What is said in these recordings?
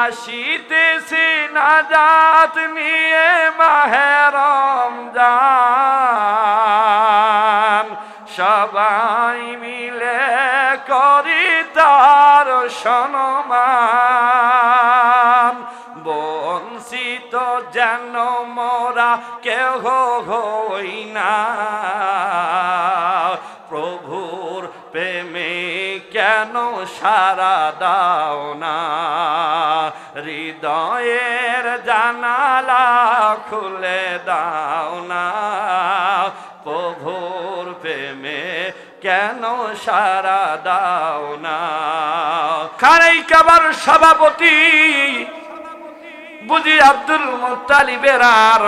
আসিতেছি নাজাত নিয়ে মাহে রমজান, সবাই মিলে করি তার সম্মান। বঞ্চিত যেন মোরা কেহ হই না, প্রভুর প্রেমে কেন সারা দাও না। হৃদয়ের জানালা খুলে দাও না, প্রভুর প্রেমে কেন সারা দাও না। খানাই কাবার সভাপতি বুঝি আব্দুল মুত্তালিবের আর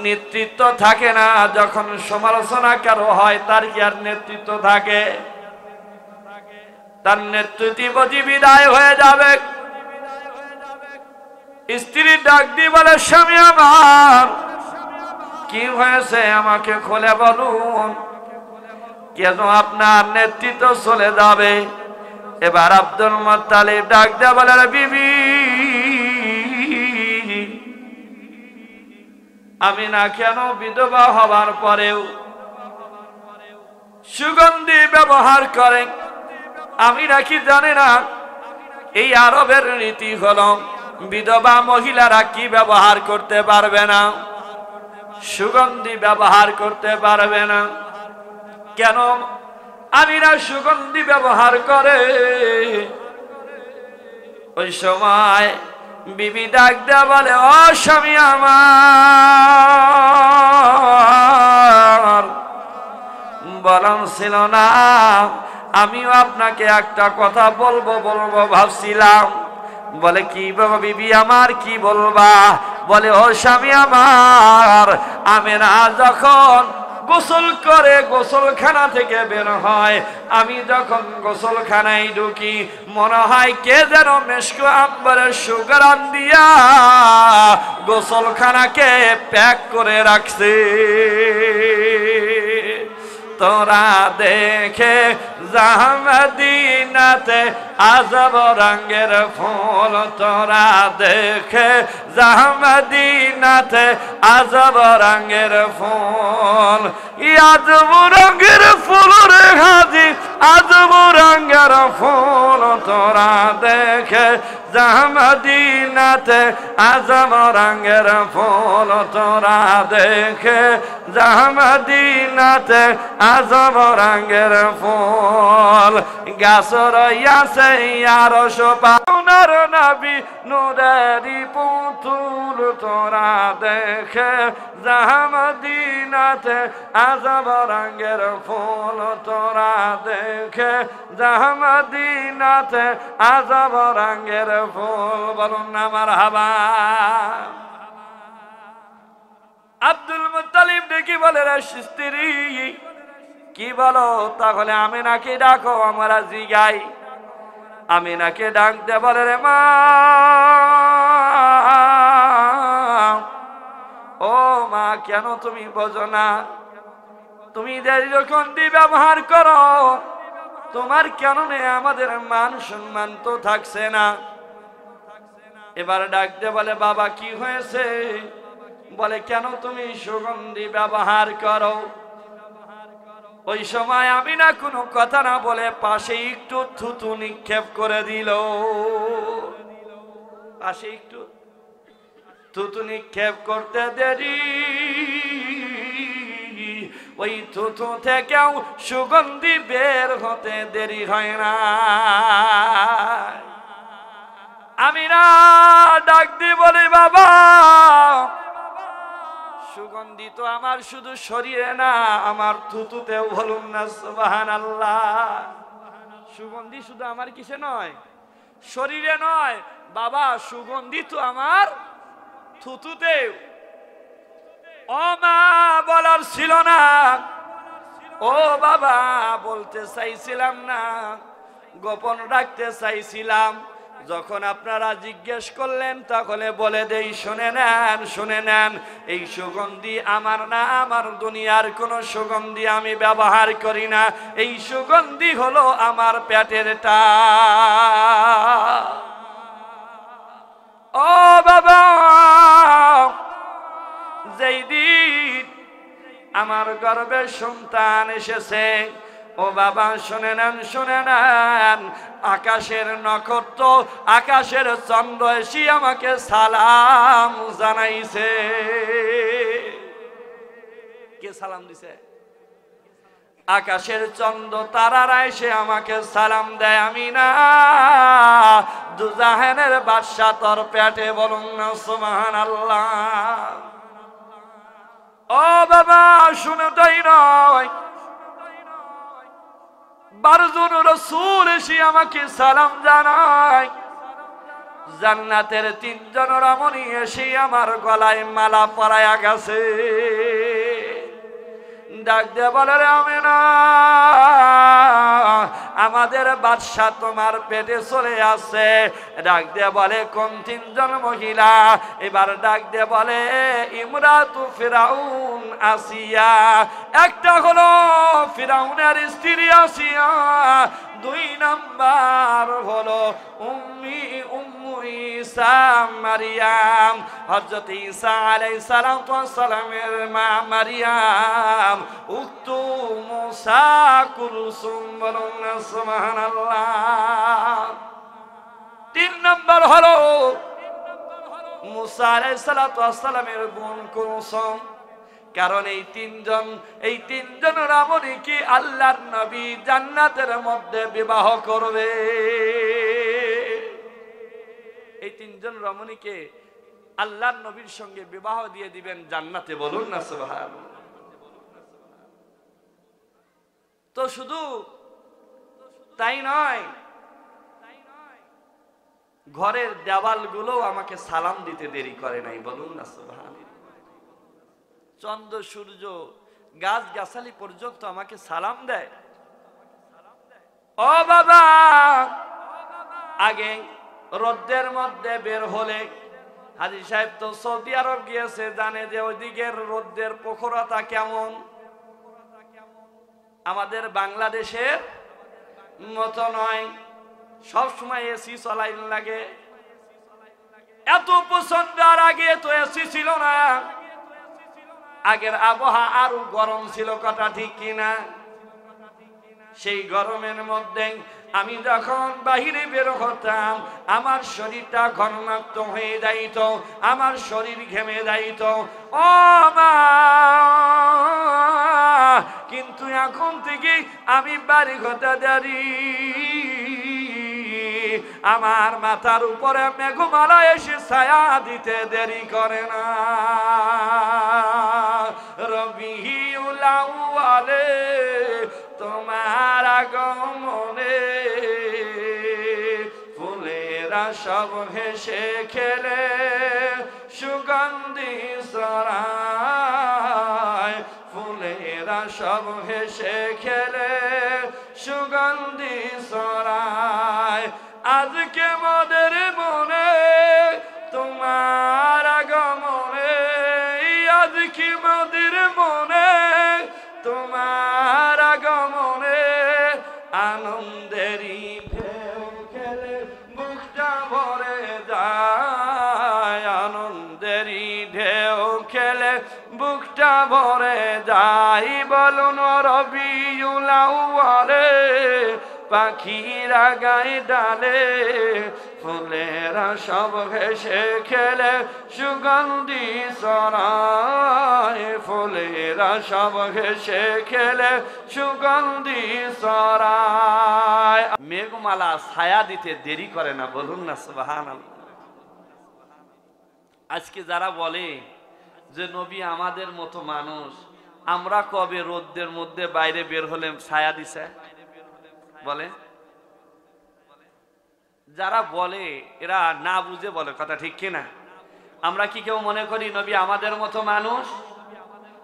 নেতৃত্ব থাকে না। যখন সমালোচনা কারো হয় তার কি আর নেতৃত্ব থাকে? তার নেতৃত্ব বুঝি বিদায় হয়ে যাবে। স্ত্রী ডাক দিয়ে বলে, স্বামী আমার কি হয়েছে আমাকে খুলে বলুন, কেন আপনার নেতৃত্ব চলে যাবে? এবার আব্দুল মুত্তালিব ডাক দিয়ে বলে, বিবি আমি না কেন বিধবা হবার পরেও সুগন্ধি ব্যবহার করেন? আমি নাকি জানি না এই আরবের রীতি হলো বিধবা মহিলারা কি ব্যবহার করতে পারবে না, সুগন্ধি ব্যবহার করতে পারবে না। কেন আমি না সুগন্ধি ব্যবহার করে? ওই সময় বিবি ডাক দেয়া বলে, ও স্বামী আমার, বলন ছিল না আমিও আপনাকে একটা কথা বলবো ভাবছিলাম। বলে, কি বাবা বিবি আমার, কি বলবা? বলে, ও স্বামী আমার, আমি না যখন গোসল করে গোসলখানা থেকে বের হয়, আমি যখন গোসলখানায় ঢুকি মনে হয় কে যেন মেশকো আম্বরের সুগরান দিয়া গোসলখানাকে প্যাক করে রাখছে। তোরা দেখে মদিনাতে আজব রঙের ফুল, তোরা দেখে মদিনাতে আজব রঙের ফুল। আজব রঙের ফুল রে হাজি, আজব রঙের ফুল, তোরা দেখে মদিনাতে আজব রঙের ফুল, তোরা দেখে মদিনাতে আজব রঙের ফুল। গাছর ইয়াছে আরশ পাওনার নবী নূরেরি পুতুল, তোরা দেখে মদিনাতে আজব রঙের ফুল, তোরা দেখে মদিনাতে আজব রঙের ফুল। বলুন না মারহাবা। আব্দুল মুত্তালিব দেখি বলে, রে স্ত্রী কি বলো? তাহলে আমিনাকে ডাকো, আমরা জিগাই। আমিনাকে ডাকতে বলে, রে মা, ও মা, কেন তুমি বোঝো না? তুমি দীর্ঘক্ষণটি ব্যবহার করো, তোমার কারণে আমাদের মান সম্মান তো থাকছে না। এবার ডাকতে বলে, বাবা কি হয়েছে? বলে, কেন তুমি সুগন্ধি ব্যবহার করো? ওই সময় আমি না কোনো কথা না বলে পাশে একটু থুতু নিক্ষেপ করে দিল। পাশে একটু থুতু নিক্ষেপ করতে দেরি, ওই থুতু থেকেও সুগন্ধি বের হতে দেরি হয় না। আমি না ডাক দি বলি, বাবা সুগন্ধি তো আমার শুধু শরীরে না, আমার থুতুতেও। বলুন না সুবহানাল্লাহ। সুগন্ধি শুধু আমার কিসে নয়, শরীরে নয় বাবা, সুগন্ধি তো আমার থুতুতেও। ও মা, বলার ছিল না। ও বাবা, বলতে চাইছিলাম না, গোপন রাখতে চাইছিলাম। যখন আপনারা জিজ্ঞেস করলেন তাহলে বলে দেই, শুনে নেন, শুনে নেন। এই সুগন্ধি আমার না, আমার দুনিয়ার কোন সুগন্ধি আমি ব্যবহার করি না। এই সুগন্ধি হলো আমার পেটের টা। বাবা, যেই দিন আমার গর্ভে সন্তান এসেছে, ও বাবা শুনে নেন, শুনে নেন, আকাশের নক্ষত্র, আকাশের চন্দ্র এসে আমাকে সালাম জানাইছে। কে সালাম দিছে? আকাশের চন্দ্র তারারা এসে আমাকে সালাম দেয়। আমি না, দুজাহানের বাদশা তোর পেটে, বলুন না সুবহানাল্লাহ। ও বাবা শুনে তাই নয়, 12 জন রাসূল এসে আমাকে সালাম জানায়। জান্নাতের 3 জন রমণী এসে আমার গলায় মালা পরায়া গেছে। ডাক দিয়ে বলে, রে আমিনা, আমাদের বাদশা তোমার পেটে চলে আসছে। ডাক দিয়ে বলে, কোন 3 জন মহিলা? এবার ডাক দিয়ে বলে, ইমরাতু ফিরাউন আসিয়া। একটা হলো ফিরাউনের স্ত্রী আসিয়া, 2 নাম্বার হলো উম্মু ঈসা মারিয়াম, হযরত ঈসা আলাইহিস সালামের মা মারিয়াম, উক্তু মুসা কুলসুম, বলুন না সুবহানাল্লাহ। 3 নাম্বার হলো মুসা আলাইহিস সালামের বোন কুলসুম। কারণ এই 3 জন রমণী কি আল্লাহর নবী জান্নাতের মধ্যে বিবাহ করবে। এই 3 জন রমণীকে আল্লাহর নবীর সঙ্গে বিবাহ দিয়ে দিবেন জান্নাতে, বলুন না সুবহানাল্লাহ। তো শুধু তাই নয়, ঘরের দেওয়ালগুলো আমাকে সালাম দিতে দেরি করে নাই, বলুন না সুবহানাল্লাহ। চন্দ্র সূর্য গাছ গাছালি পর্যন্ত আমাকে সালাম দেয়। ও বাবা, আগে রোদের মধ্যে বের হলে, হাজী সাহেব তো সৌদি আরব গিয়েছে, জানে যে ওইদিকের রোদের প্রখরতা কেমন। আমাদের বাংলাদেশের মতো নয়, সব সময় এসি চলাই লাগে। এত প্রচন্ড, আর আগে তো এসি ছিল না। আগের আবহাওয়া আরো গরম ছিল, কথা ঠিক কিনা? সেই গরমের মধ্যে আমি যখন বাহিরে বের হতাম, আমার শরীরটা ঘর্মাক্ত হয়ে যাইত, আমার শরীর ঘেমে যাইত। ও মা, কিন্তু এখন থেকে আমি বাড়ি ঘটা দাঁড়ি, আমার মাথার উপরে মেঘমালা এসে ছায়া দিতে দেরি করে না। রবিউল আউয়ালে তোমার আগমনে ফুলেরা সব হেসে খেলে সুগন্ধি ছড়ায়, ফুলেরা সব হেসে খেলে সুগন্ধি ছড়ায়। আজকে মোদের মনে তোমার আগমনে, আজকে মোদের মনে তোমার আগমনে, আনন্দেরই ঢেউ খেলে বুকটা ভরে যায়, আনন্দেরই ঢেউ খেলে বুকটা ভরে যায়। বলুন রবিউল আউয়ালে পাখিরা গায়ে ডালে, ফুলেরা সব হেসে খেলে সুগন্ধি ছড়ায়, ফুলেরা সব হেসে খেলে সুগন্ধি ছড়ায়। মেঘমালা ছায়া দিতে দেরি করে না, বলুন না সুবহানাল্লাহ। আজকে যারা বলে যে নবী আমাদের মতো মানুষ, আমরা কবে রোদের মধ্যে বাইরে বের হলে ছায়া দিছে বলে? যারা বলে এরা না বুঝে বলে, কথা ঠিক কিনা? আমরা কি কেউ মনে করি নবী আমাদের মতো মানুষ?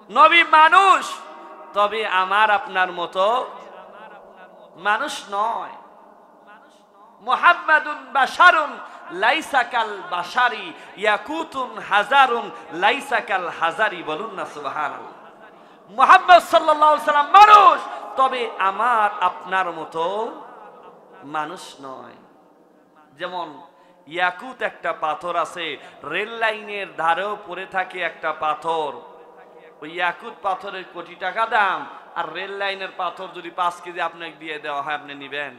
নবী মানুষ, তবে আমার আপনার মতো মানুষ নয়। মুহাম্মাদুন বাশারুন লাইসা কাল বাশারি, ইয়াকুতুন হাজারুন লাইসা কাল হাজারি, বলুন না সুবহানাল্লাহ। মুহাম্মদ সাল্লাল্লাহু আলাইহি সাল্লাম মানুষ, তবে আমার আপনার মতো মানুষ নয়। যেমন ইয়াকুত একটা পাথর আছে, রেল লাইনের ধারেও পড়ে থাকে একটা পাথর। ওই ইয়াকুত পাথরের কোটি টাকা দাম, আর রেল লাইনের পাথর যদি 5 কেজি আপনাকে দিয়ে দেওয়া হয়, আপনি নিবেন?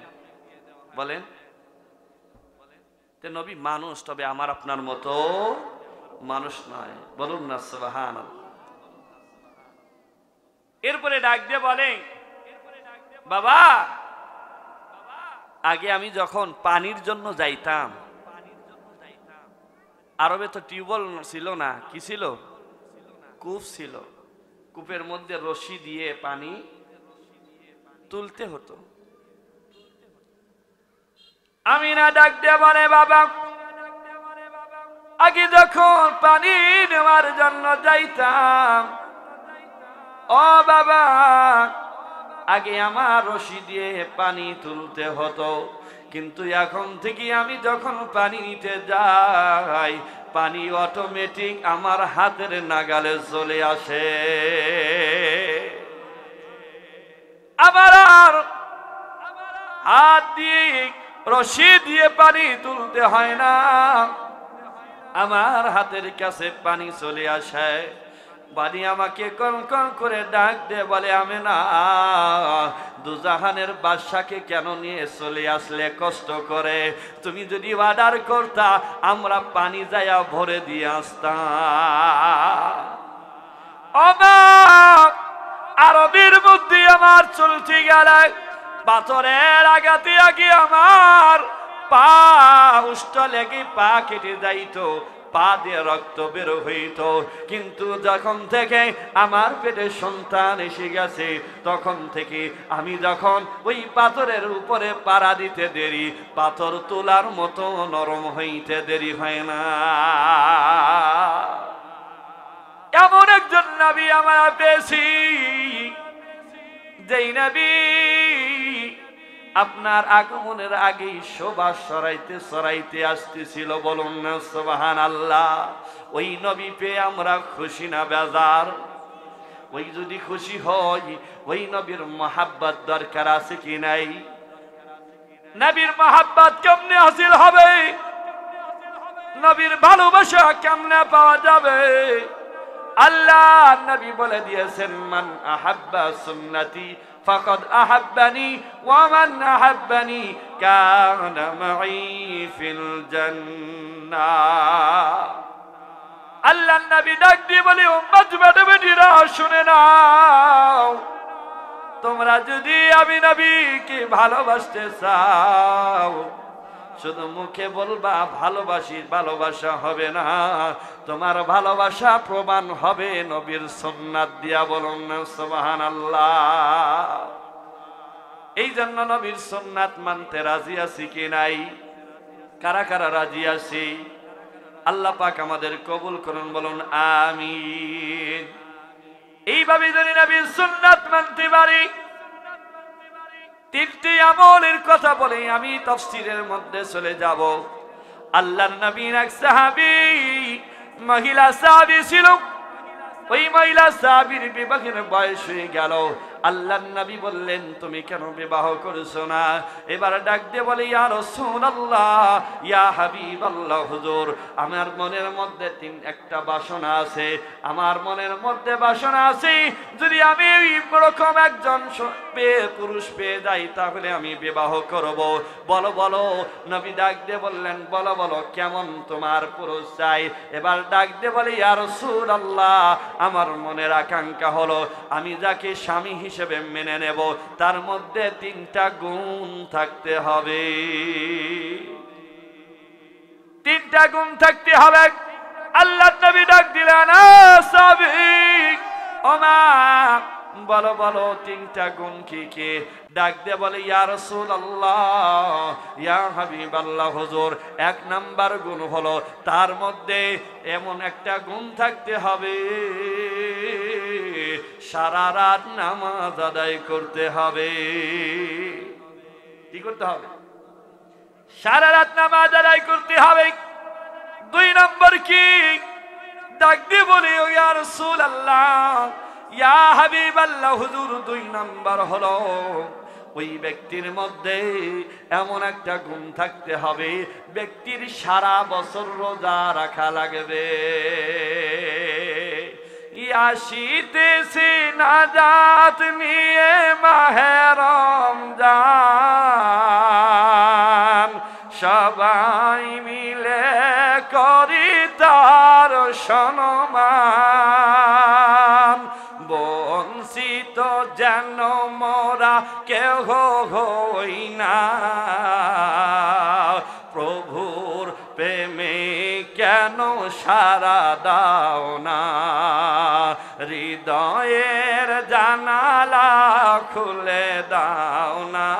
বলেন। নবী মানুষ, তবে আমার আপনার মতো মানুষ নয়। বলুন না সুবহানাল্লাহ। এরপরে ডাক দিয়ে বলেন, বাবা আগে আমি যখন পানির জন্য যাইতাম, আরবে তো টিউবওয়েল ছিল না, কি ছিল? কূপ ছিল। কূপের মধ্যে রশি দিয়ে পানি তুলতে হতো। আমি না ডাক দিয়ে বলে, বাবা আগে যখন পানি নেওয়ার জন্য যাইতাম, ও বাবা আগে আমার রশি দিয়ে পানি তুলতে হতো, কিন্তু এখন থেকে আমি যখন পানি নিতে যাই, পানি অটোমেটিক আমার হাতের নাগালে চলে আসে। আমার আর হাত দিয়ে রশি দিয়ে পানি তুলতে হয় না, আমার হাতের কাছে পানি চলে আসে। পানি আমাকে কন কন করে ডাক দে বলে, আমি না দুজাহানের বাদশাকে কেন নিয়ে চলে আসলে কষ্ট করে? তুমি যদি অর্ডার করতা, আমরা পানি যায়া ভরে দিয়ে আসতাম। আরবের মধ্যে আমার চলতে গেলে পাথরের আঘাতে আগে আমার পা উষ্ট লেগে পা কেটে যাইতো, পা দিয়ে রক্ত বের হইত। কিন্তু যখন থেকে আমার পেটে সন্তান এসে গেছে, তখন থেকে আমি যখন ওই পাথরের উপরে পাড়া দিতে দেরি, পাথর তোলার মতো নরম হইতে দেরি হয় না। এমন একজন নবী আমরা পেয়েছি, যেই নবী আপনার আগমনের আগেই শোভা সরাইতে সরাইতে আসতেছিল। বলুন না সুবহানাল্লাহ। ওই নবী পেয়ে আমরা খুশি না বেজার? ওই যদি খুশি হই, ওই নবীর মহাব্বত দরকার আছে কি নাই? নবীর মহাব্বত কেমনে হাসিল হবে? নবীর ভালোবাসা কেমনে পাওয়া যাবে? আল্লাহ নবী বলে দিয়েছেন, মান আহাব্বা সুন্নতি ফাকাদ আহাব্বানি ওয়া মান আহাব্বানি কানা মাই ফিল জান্নাহ। আল্লাহ নবী ডাক দিয়ে বলে, উম্মত বেটিরা শুনে নাও, তোমরা যদি আমি নবীকে ভালোবাসতে চাও, শুধু মুখে বলবা ভালোবাসি, ভালোবাসা হবে না, তোমার ভালোবাসা প্রমাণ হবে নবীর সুন্নাত দিয়া। বলুন না সুবহানাল্লাহ। এই জন্য নবীর সুন্নাত মানতে রাজি আছি কি নাই? কারা কারা রাজি আছি? আল্লাহ পাক আমাদের কবুল করুন, বলুন আমিন। এইভাবে যদি নবীর সুন্নাত মানতে পারি, 3টি আমলের কথা বলে আমি তাফসীরের মধ্যে চলে যাব। আল্লাহর নবীর এক সাহাবী মহিলা সাহাবী ছিল, ওই মহিলা সাহাবীর বিবাহের বয়স হয়ে গেল। আল্লাহর নবী বললেন, তুমি কেন বিবাহ করছো না? এবার ডাক দিয়ে বলে, ইয়া রাসূলুল্লাহ, ইয়া হাবিবাল্লাহ, হুজুর আমার মনের মধ্যে একটা বাসনা আছে, আমার মনের মধ্যে বাসনা আছে, যদি আমি এরকম একজন পুরুষ পেয়ে যাই তাহলে আমি বিবাহ করব। বলো বলো। নবী ডাক দিয়ে বললেন, বলো বলো কেমন তোমার পুরুষ চাই? এবার ডাক দিয়ে বলে, ইয়া রাসূলুল্লাহ, আমার মনের আকাঙ্ক্ষা হলো আমি যাকে স্বামী হিসেবে মেনে নেব, তার মধ্যে 3টা গুণ থাকতে হবে। 3টা গুণ থাকতে হবে। আল্লাহ নবী ডাক দিলেন, সাহাবী ওমা বলো বলো 3টা গুণ কি কি? ডাক দিয়ে বলে, ইয়া রাসূলুল্লাহ, ইয়া হাবিবাল্লাহ, হুজুর 1 নাম্বার গুণ হলো তার মধ্যে এমন একটা গুণ থাকতে হবে, সারা রাত নামাজ আদায় করতে হবে। কি করতে হবে? সারা রাত নামাজ আদায় করতে হবে। 2 নম্বর কি? ডাক দিয়ে বলে, ইয়া রাসূলুল্লাহ, ইয়া হাবিবাল্লাহ, হুজুর 2 নাম্বার হলো ওই ব্যক্তির মধ্যে এমন একটা গুণ থাকতে হবে, ব্যক্তির সারা বছর রোজা রাখা লাগবে। আসিতেছি নাজাত নিয়ে মাহে রমজান, সবাই মিলে করি তার সম্মান। বঞ্চিত যেন মোরা কেহ হই না, প্রভুর প্রেমে কেন সারা দাও না। হৃদয়ের জানালা খুলে দাও না,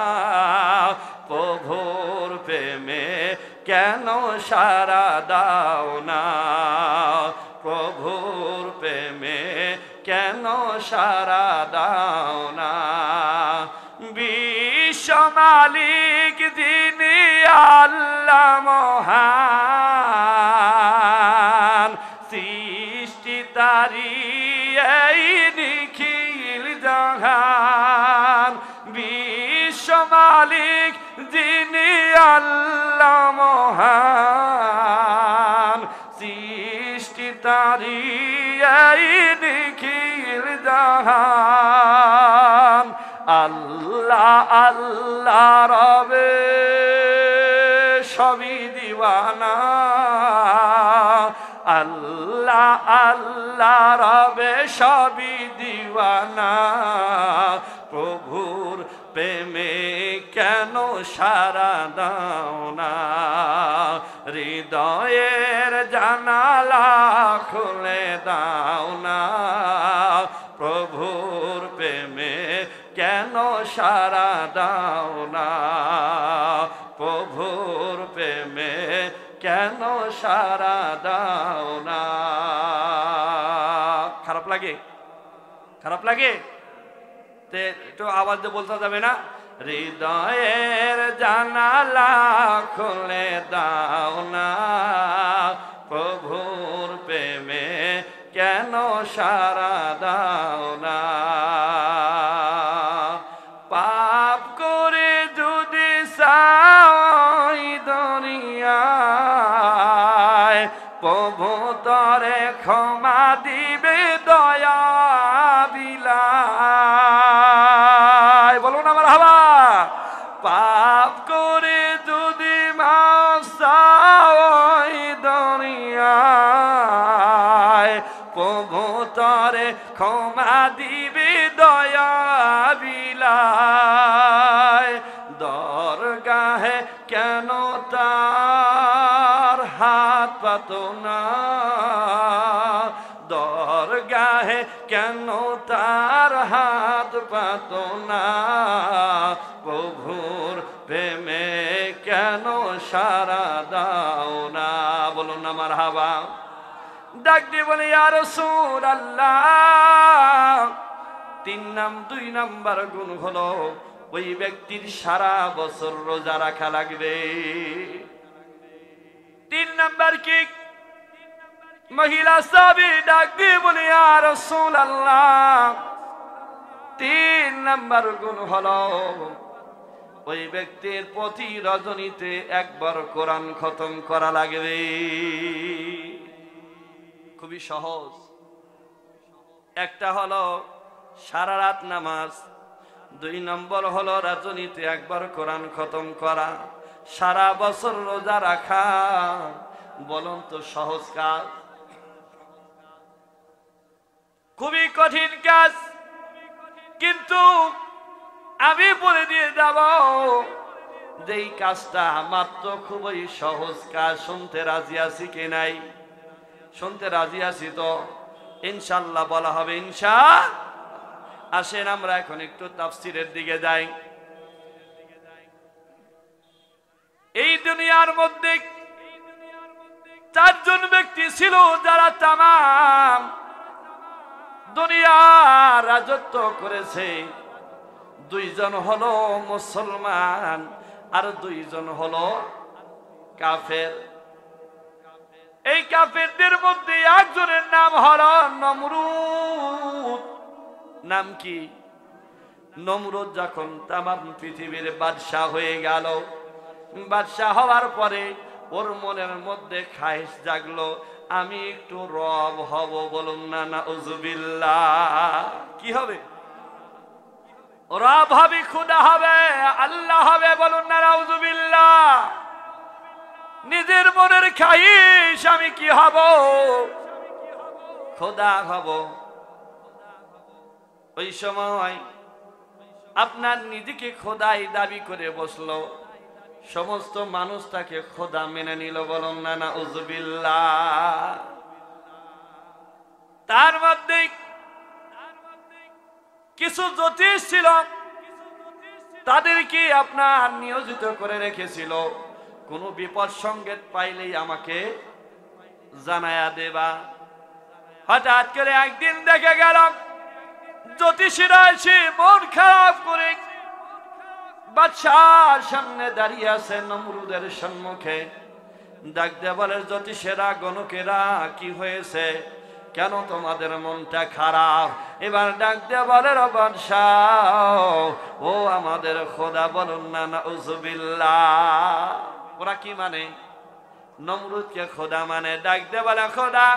প্রভুর প্রেমে কেন সারা দাও না। প্রভুর প্রেমে কেন সারা দাও না। বিশ্ব মালিক যিনি আল্লাহ মহান, সৃষ্টি তারি এই নিখিল জাহান। বিশ্ব মালিক যিনি আল্লাহ মহান, সৃষ্টি তারি এই নিখিল জাহান। আল্লাহ আল্লাহ রবে সবই দিওয়ানা, আল্লাহ আল্লাহ রবে সবই দিওয়ানা। প্রভুর প্রেমে কেন সারা দাও না, হৃদয়ের জানালা খুলে দাও না। প্রভুর প্রেমে কেন সারা দাও না, প্রভুর প্রেমে কেন সারা দাও না। খারাপ লাগে? খারাপ লাগে? একটু আওয়াজ দিয়ে বলতে যাবে না? হৃদয়ের জানালা খুলে দাও না, প্রভুর প্রেমে কেন সারা দাও না। পাপ করে যদি সাই দুনিয়ায়, প্রভু তরে ক্ষমা দিবে দয়া বিলায়। বলুন আমার হাবা। পাপ করে যদি মাসাই দুনিয়ায়, প্রভু তরে ক্ষমা দিবে দয়া বিলায়। দরগাহে কেন তার হাত পাতো না, দরগাহে কেন তার হাত পাতো না। প্রভুর প্রেমে কেন সারা দাও না। বলুন না মারহাবা। ডাক দিয়ে বলে ইয়া রাসূলুল্লাহ, 2 নাম্বার গুণ হলো ওই ব্যক্তির সারা বছর রোজা রাখা লাগবে। 3 নাম্বার কি? মহিলা সাহাবী ডাক দিয়ে বলে ইয়া রাসূলুল্লাহ, 3 নাম্বার গুণ হলো ওই ব্যক্তির প্রতি রজনীতে একবার কোরআন খতম করা লাগবে। খুবই সহজ। একটা হলো সারা রাত নামাজ, 2 নম্বর হলো রজনীতে একবার কোরআন খতম করা, সারা বছর রোজা রাখা। বলুন তো সহজ কাজ? খুবই কঠিন কাজ। কিন্তু আমি বলে দিয়ে যাব যে এই কাজটা মাত্র খুবই সহজ কাজ। শুনতে রাজি আছি কি নাই? শুনতে রাজি আছি তো? ইনশাআল্লাহ বলা হবে ইনশাআল্লাহ। আসেন আমরা এখন একটু তাফসীরের দিকে যাই। এই দুনিয়ার মধ্যে 4 জন ব্যক্তি ছিল যারা তামাম দুনিয়ার রাজত্ব করেছে। 2 জন হলো মুসলমান আর 2 জন হলো কাফের। এই কাফেরদের মধ্যে একজনের নাম হলো নমরুদ। নাম কি? নমরুদ যখন তামাম পৃথিবীর বাদশাহ হয়ে গেল, বাদশাহ হওয়ার পরে ওর মনের মধ্যে খায়েশ জাগলো, আমি একটু রব হব। বলুন না নাউজুবিল্লাহ। কি হবে? রব হবে, খুদা হবে, আল্লাহ হবে। বলুন না নাউজুবিল্লাহ। নিজের মনের খায়েশ আমি কি হব? খোদা হব। ওই সময় আপনার নিজেকে খোদাই দাবি করে বসলো, সমস্ত মানুষ তাকে খোদা মেনে নিল। বলুন না নাউজুবিল্লাহ। তার মধ্যে কিছু জ্যোতিষ ছিল, তাদেরকে আপনার নিয়োজিত করে রেখেছিল, কোন বিপদ সংকেত পাইলেই আমাকে জানায়া দেবা। হঠাৎ করে একদিন দেখে গেল জ্যোতিষীরা এসে মন খারাপ করে বাদশার সামনে দাঁড়িয়ে আছে নমরুদের সম্মুখে। ডাক দিয়ে বলে, জ্যোতিষেরা, গণকেরা, কি হয়েছে? কেন তোমাদের মনটা খারাপ? এবার ডাক দিয়ে বলে, বাদশাহ, ও আমাদের খোদা। বলুন না নাউজুবিল্লাহ। ওরা কি মানে? নমরুদকে খোদা মানে। ডাক দিয়ে বলে, খোদা।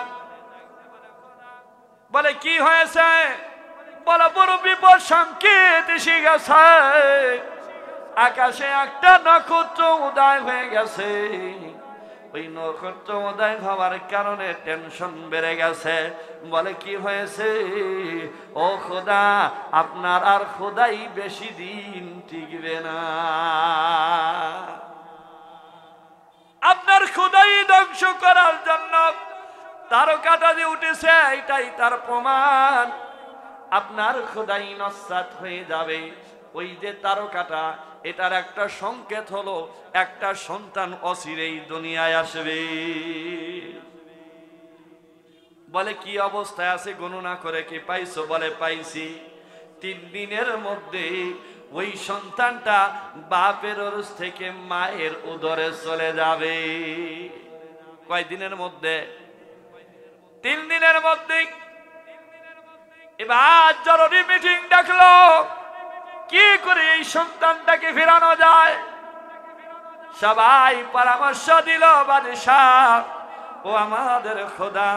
বলে, কি হয়েছে? বলে, বড় বিপদ সংকেত এসে গেছে, আকাশে একটা নক্ষত্র উদয় হয়ে গেছে। ওই নক্ষত্র উদয় হওয়ার কারণে টেনশন বেড়ে গেছে। বলে, কি হয়েছে? ও খোদা, আপনার আর খোদাই বেশি দিন টিকবে না, আপনার খোদাই ধ্বংস করার জন্য তারকাটা যে উঠেছে, এটাই তার প্রমাণ। আপনার খোদাই নস্যাৎ হয়ে যাবে। ওই যে তারকাটা, এটার একটা সংকেত হলো একটা সন্তান অচিরেই দুনিয়ায় আসবে। বলে, কি অবস্থায় আছে গণনা করে কি পাইছো? বলে, পাইছি। 3 দিনের মধ্যে ওই সন্তানটা বাপের ওরস থেকে মায়ের উদরে চলে যাবে। কয় দিনের মধ্যে? 3 দিনের মধ্যে। এবার জরুরি মিটিং ডাকলো, কি করে এই সন্তানটাকে ফেরানো যায়। সবাই পরামর্শ দিল, বাদশাহ, ও আমাদের খোদা,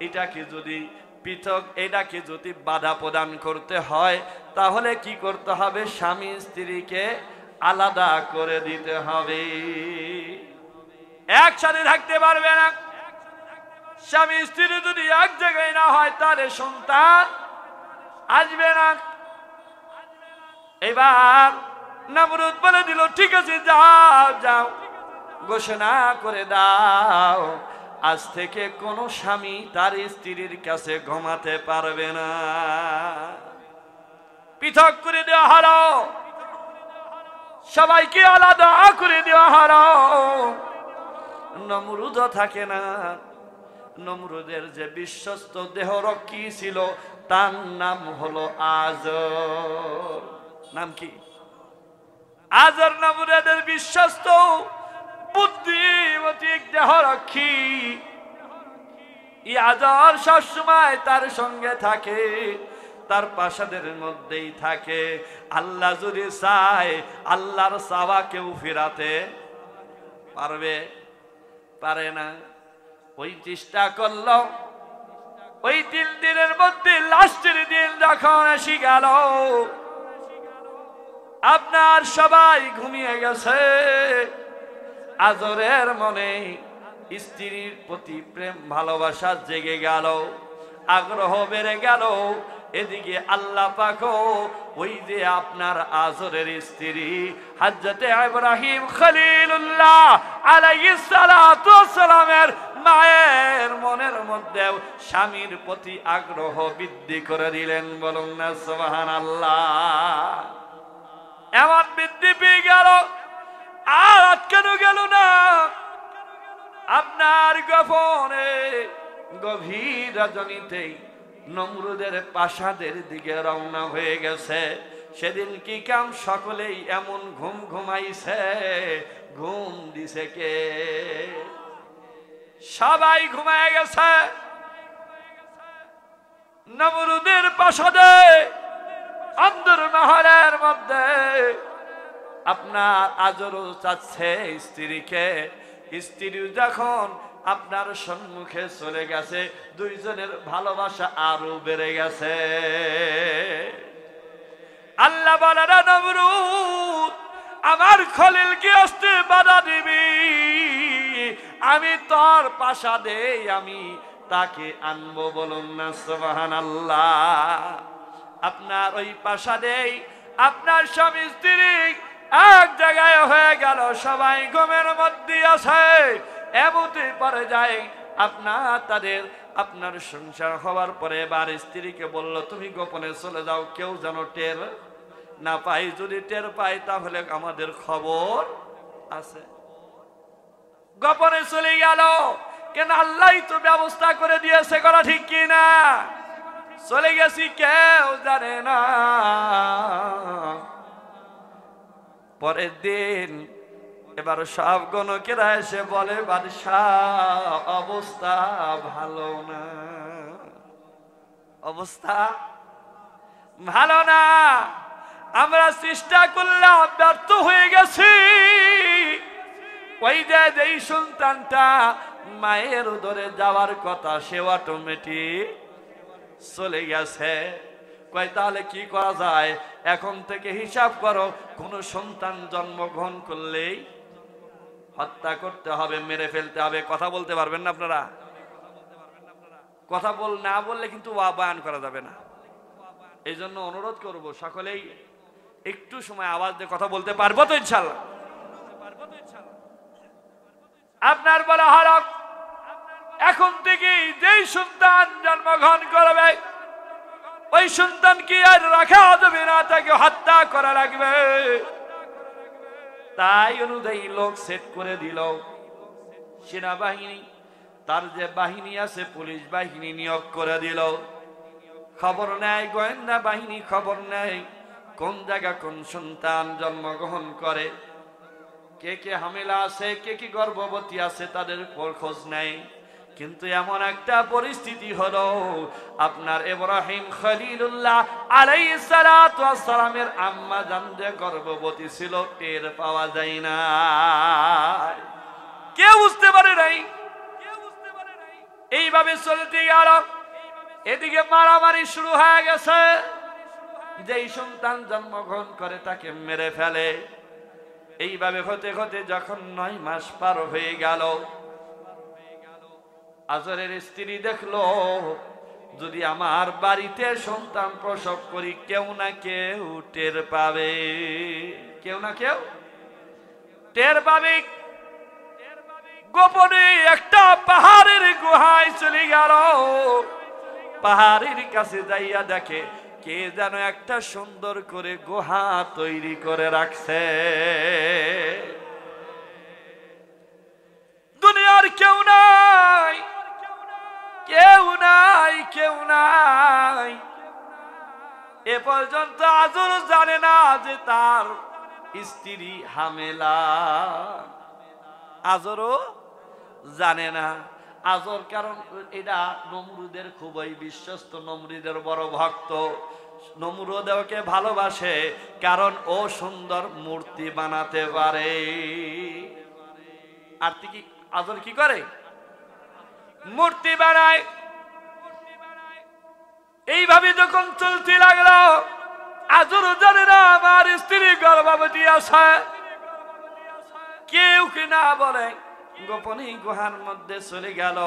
এটাকে যদি পৃথক, এটাকে যদি বাধা প্রদান করতে হয়, তাহলে কি করতে হবে? স্বামী স্ত্রীকে আলাদা করে দিতে হবে, একসাথে থাকতে পারবে না। স্বামী স্ত্রী যদি এক জায়গায় না হয়, তাহলে সন্তান আসবে না। এবার নমরুদ বলে দিল, ঠিক আছে, যাও যাও, ঘোষণা করে দাও, আজ থেকে কোন স্বামী তার স্ত্রীর কাছে ঘুমাতে পারবে না। পৃথক করে দেওয়া হলো, সবাইকে আলাদা করে দেওয়া হলো। নমরুদও থাকে না। নমরুদের যে বিশ্বস্ত দেহরক্ষী ছিল, তার নাম হলো আজর। নাম কি? আজর নমরুদের বিশ্বস্ত বুদ্ধিমতী দেহরক্ষী। আজর সবসময় তার সঙ্গে থাকে, তার প্রাসাদের মধ্যেই থাকে। আল্লাহ যদি চায়, আল্লাহর চাওয়া কেউ ফেরাতে পারবে? পারে না। ওই চেষ্টা করলো। ওই 3 দিনের মধ্যে লাস্টের দিন যখন এসে গেল, আপনার সবাই ঘুমিয়ে গেছে। আজরের মনে স্ত্রীর প্রতি প্রেম ভালোবাসা জেগে গেল, আগ্রহ বেড়ে গেল। এদিকে আল্লাহ পাক ওই যে আপনার আজরের স্ত্রী হযরত ইব্রাহিম খলিলুল্লাহ আলাইহিস সালাতু ওয়াস সালামের মায়ের মনের মধ্যে স্বামীর প্রতি আগ্রহ বৃদ্ধি করে দিলেন। বলুন না সুবহানাল্লাহ। এমন বৃদ্ধি পেয়ে গেল, আর আটকানো গেল না। আপনার গোপনে গভীর রজনীতেই নমরুদের প্রাসাদের দিকে রওনা হয়ে গেছে। সেদিন কি কাম সকলেই এমন ঘুম ঘুমাইছে, ঘুম দিছে কে? সবাই ঘুমায় গেছে। নমরুদের প্রাসাদে অন্দর মহলের মধ্যে আপনার আজরও চাচ্ছে স্ত্রীকে, স্ত্রী যখন আপনার সম্মুখে চলে গেছে, দুইজনের ভালোবাসা আরো বেড়ে গেছে। আল্লাহ বলে, নমরুদ আমার খলিলকে আসতে বাধা দিবি, আমি তোর প্রাসাদে আমি তাকে আনবো। বলুন না সুবহানাল্লাহ। আপনার ওই প্রাসাদে আপনার স্বামী স্ত্রী এক জায়গায় হয়ে গেল, সবাই ঘুমের মধ্যে আছে, এমতি পরে যায় আপনার সংসার হওয়ার পরে এবার স্ত্রীকে বলল, তুমি গোপনে চলে যাও, কেউ যেন টের না পাই, যদি টের পাই তাহলে আমাদের খবর আছে। গোপনে চলে গেল, কেন আল্লাহ তো ব্যবস্থা করে দিয়েছে, করা ঠিক কিনা? চলে গেছি, কেউ জানে না। পরের দিন এবার সব গণকেরা এসে বলে, বাদশাহ অবস্থা ভালো না, অবস্থা ভালো না, আমরা চেষ্টা করলাম ব্যর্থ হয়ে গেছি। ওই যে সন্তানটা মায়ের উদরে যাওয়ার কথা, সে অটোমেটিক চলে গেছে। কয় তাহলে কি করা যায়? এখন থেকে হিসাব করো, কোন সন্তান জন্মগ্রহণ করলেই হত্যা করতে হবে, মেরে ফেলতে হবে। কথা বলতে পারবেন না আপনারা? কথা না বললে কিন্তু বয়ান করা যাবে না। এই জন্য অনুরোধ করব, সকলেই একটু সময় আওয়াজ দিয়ে কথা বলতে পারবো তো ইনশাআল্লাহ? আপনার বলা হরক, এখন থেকে যেই সন্তান জন্মগ্রহণ করবে ওই সন্তান কি আর রাখা যাবে না, তাকে হত্যা করা লাগবে। তাই অনুযায়ী লোক সেট করে দিল, সেনাবাহিনী তার যে বাহিনী আছে পুলিশ বাহিনী নিয়োগ করে দিল। খবর নেয় গোয়েন্দা বাহিনী, খবর নেয় কোন জায়গা কোন সন্তান জন্মগ্রহণ করে, কে কে হামেলা আছে, কে কি গর্ভবতী আছে, তাদের খোঁজ নেয়। কিন্তু এমন একটা পরিস্থিতি হলো, আপনার ইব্রাহিম খলিলুল্লাহ আলাইহিস সালাতু ওয়াস সালামের আম্মা জান যে গর্ভবতী ছিল, টের পাওয়া যায় না, কেউ বুঝতে পারে নাই। এইভাবে চলতে গেল, এদিকে মারামারি শুরু হয়ে গেছে। যেই সন্তান জন্মগ্রহণ করে তাকে মেরে ফেলে। এইভাবে হতে হতে যখন 9 মাস পার হয়ে গেল, আজরের স্ত্রী দেখলো, যদি আমার বাড়িতে সন্তান প্রসব করি কেউ না কেউ টের পাবে, কেউ না কেউ টের পাবে। গোপনে একটা পাহাড়ের গুহায় চলে গেল। পাহাড়ের কাছে যাইয়া দেখে কে যেন একটা সুন্দর করে গুহা তৈরি করে রাখছে। দুনিয়ার কেউ নাই, কেউ নাই, কেউ নাই। এ পর্যন্ত আজর জানে না যে তার স্ত্রী হামেলা, আজরও জানে না। আজর কারণ এটা নমরুদের খুবই বিশ্বস্ত, নমরুদের বড় ভক্ত, নমরুদ ওকে ভালোবাসে, কারণ ও সুন্দর মূর্তি বানাতে পারে। আর কি আজর কি করে? মূর্তি বানায়। এইভাবে যখন চলতে লাগলো, আজর জানে না আমার স্ত্রী গর্ভবতী আছে, কেউ কি না বলে। গোপনে গুহার মধ্যে চলে গেল।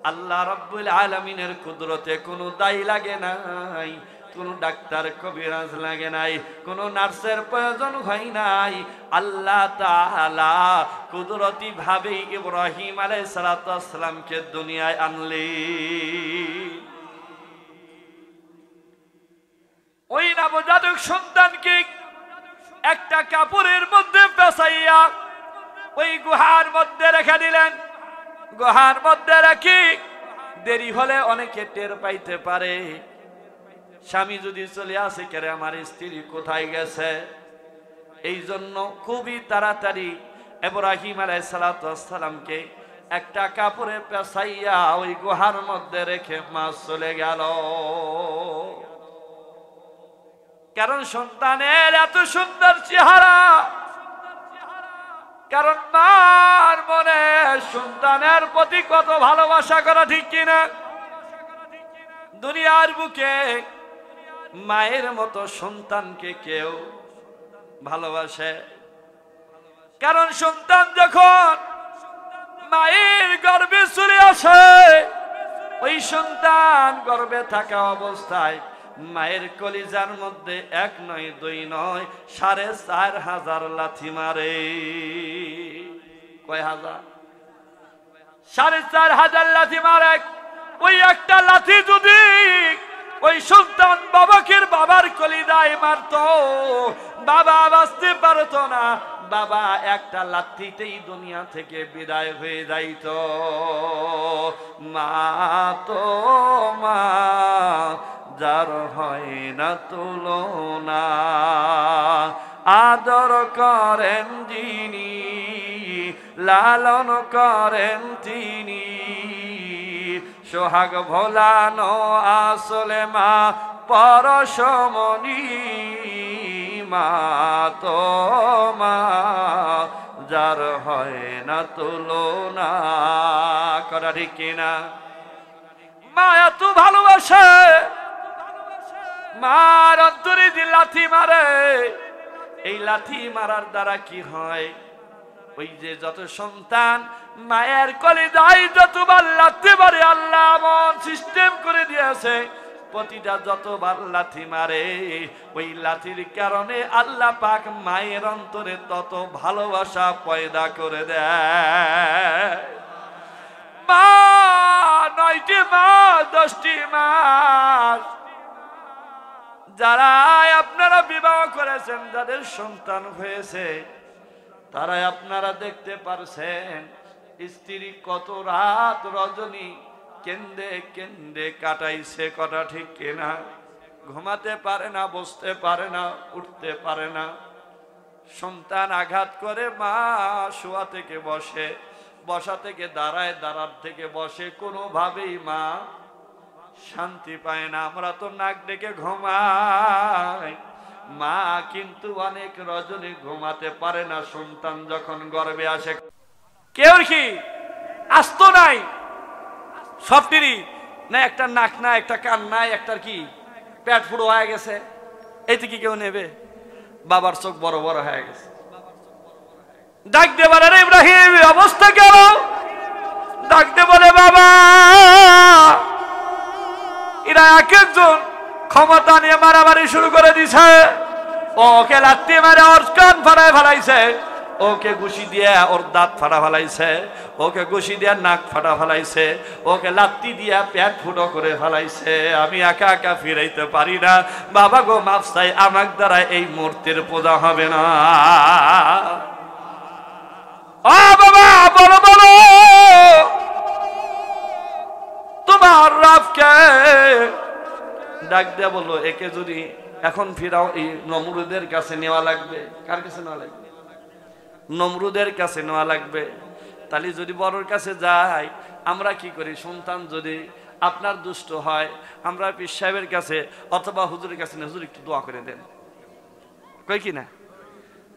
আল্লাহ রাব্বুল আলামিনের কুদরতে কোনো দায়ী লাগে নাই, কোনো ডাক্তার কবিরাজ লাগে নাই, কোনো নার্সের প্রয়োজন হয় নাই। আল্লাহ তাআলা কুদরতি ভাবে ইব্রাহিম আলাইহিস সালাতু ওয়াস সালামকে দুনিয়ায় আনলেন। ওই নবজাতক সন্তানকে একটা কাপড়ের মধ্যে পেঁচাইয়া ওই গুহার মধ্যে রেখে দিলেন। গুহার মধ্যে রাখি দেরি হলে অনেকে টের পাইতে পারে। স্বামী যদি চলে আসে, কেরে আমার স্ত্রী কোথায় গেছে, এই জন্য খুবই তাড়াতাড়ি ইব্রাহিম আলাইহিস সালাতু ওয়াস সালামকে একটা কাপড়ে পেঁচাইয়া ওই গুহার মধ্যে রেখে মা চলে গেল। কারণ সন্তানের এত সুন্দর চেহারা, কারণ মার মনে সন্তানের প্রতি কত ভালোবাসা করা ঠিক কিনা। দুনিয়ার বুকে মায়ের মতো সন্তানকে কেউ ভালোবাসে? কারণ সন্তান যখন মায়ের গর্ভে চলে আসে, ওই সন্তান গর্ভে থাকা অবস্থায় মায়ের কলিজার মধ্যে 1 নয় 2 নয় 4500 লাথি মারে। কয় হাজার? 4500 লাথি মারে। ওই একটা লাথি যদি ওই সন্তান বাবার কলিজায় মারতো, বাবা বাঁচতে পারতো না। বাবা একটা লাথিতেই দুনিয়া থেকে বিদায় হয়ে যাইত। মা তো মা, যার হয় না তুলনা, আদর করেন যিনি, লালন করেন তিনি, সোহাগ ভোলানো আসলে মা পরশমণি। মা তো মা, যার হয় না তুলনা। করা ঠিক কিনা? মা এত ভালোবাসে, মার অন্তরে যে লাথি মারে, এই লাথি মারার দ্বারা কি হয়? ওই যে যত সন্তান মায়ের কলিজায় যতবার লাথি মারে, আল্লাহ এমন সিস্টেম করে দিয়েছে, প্রতিটা যতবার লাথি মারে, ওই লাথির কারণে আল্লাহ পাক মায়ের অন্তরে তত ভালোবাসা পয়দা করে দেয়। মা 9টি মাস 10টি মাস যারা আপনারা বিবাহ করেছেন, যাদের সন্তান হয়েছে, তারা আপনারা দেখতে পারছেন স্ত্রী কত রাত রজনী কেন্দে কেন্দে কাটাইছে। কটা ঠিক কিনা? ঘুমাতে পারে না, বসতে পারে না, উঠতে পারে না। সন্তান আঘাত করে, মা শোয়া থেকে বসে, বসা থেকে দাঁড়ায়, দাঁড়ার থেকে বসে, কোনোভাবেই মা শান্তি পায় না। আমরা তো নাক ডেকে ঘুমাই, মা কিন্তু অনেক রজনী ঘুমাতে পারে না। সন্তান যখন গর্ভে আসে, কেউ কি আস্ত নাই, সবটিরই না, একটা নাক নাই, একটা কান নাই, একটার কি পেট ফুড়ো হয়ে গেছে, এইতে কি কেউ নেবে? বাবার চোখ বড় বড় হয়ে গেছে, ডাক দে বলে, রে ইব্রাহিম অবস্থা কেন? ডাক দে বলে, বাবা এরা এক একজন ক্ষমতা নিয়ে মারামারি শুরু করে দিছে। ওকে লাত্তি মারে ওর কান ফাড়ায় ফেলাইছে, ওকে ঘুষি দিয়ে ওর দাঁত ফাটা ফেলাইছে, ওকে ঘুষি দিয়ে নাক ফাটা ফেলাইছে, ওকে লাত্তি দিয়ে পেট ফুটো করে ফেলাইছে। আমি একা একা ফিরাইতে পারি না, বাবা গো মাফ চাই, আমার দ্বারা এই মূর্তির পূজা হবে না। ও বাবা বলো বলো, তোমার রবকে ডাক দেয়া বললো, একে যদি এখন ফিরাও, এই নমরুদের কাছে নেওয়া লাগবে। কার কাছে নেওয়া লাগবে? নমরুদের কাছে নেওয়া লাগবে। তাহলে যদি বড়র কাছে যাই, আমরা কি করি? সন্তান যদি আপনার দুষ্ট হয়, আমরা পীর সাহেবের কাছে অথবা হুজুরের কাছে, হুজুর একটু দোয়া করে দেন, কই কি না?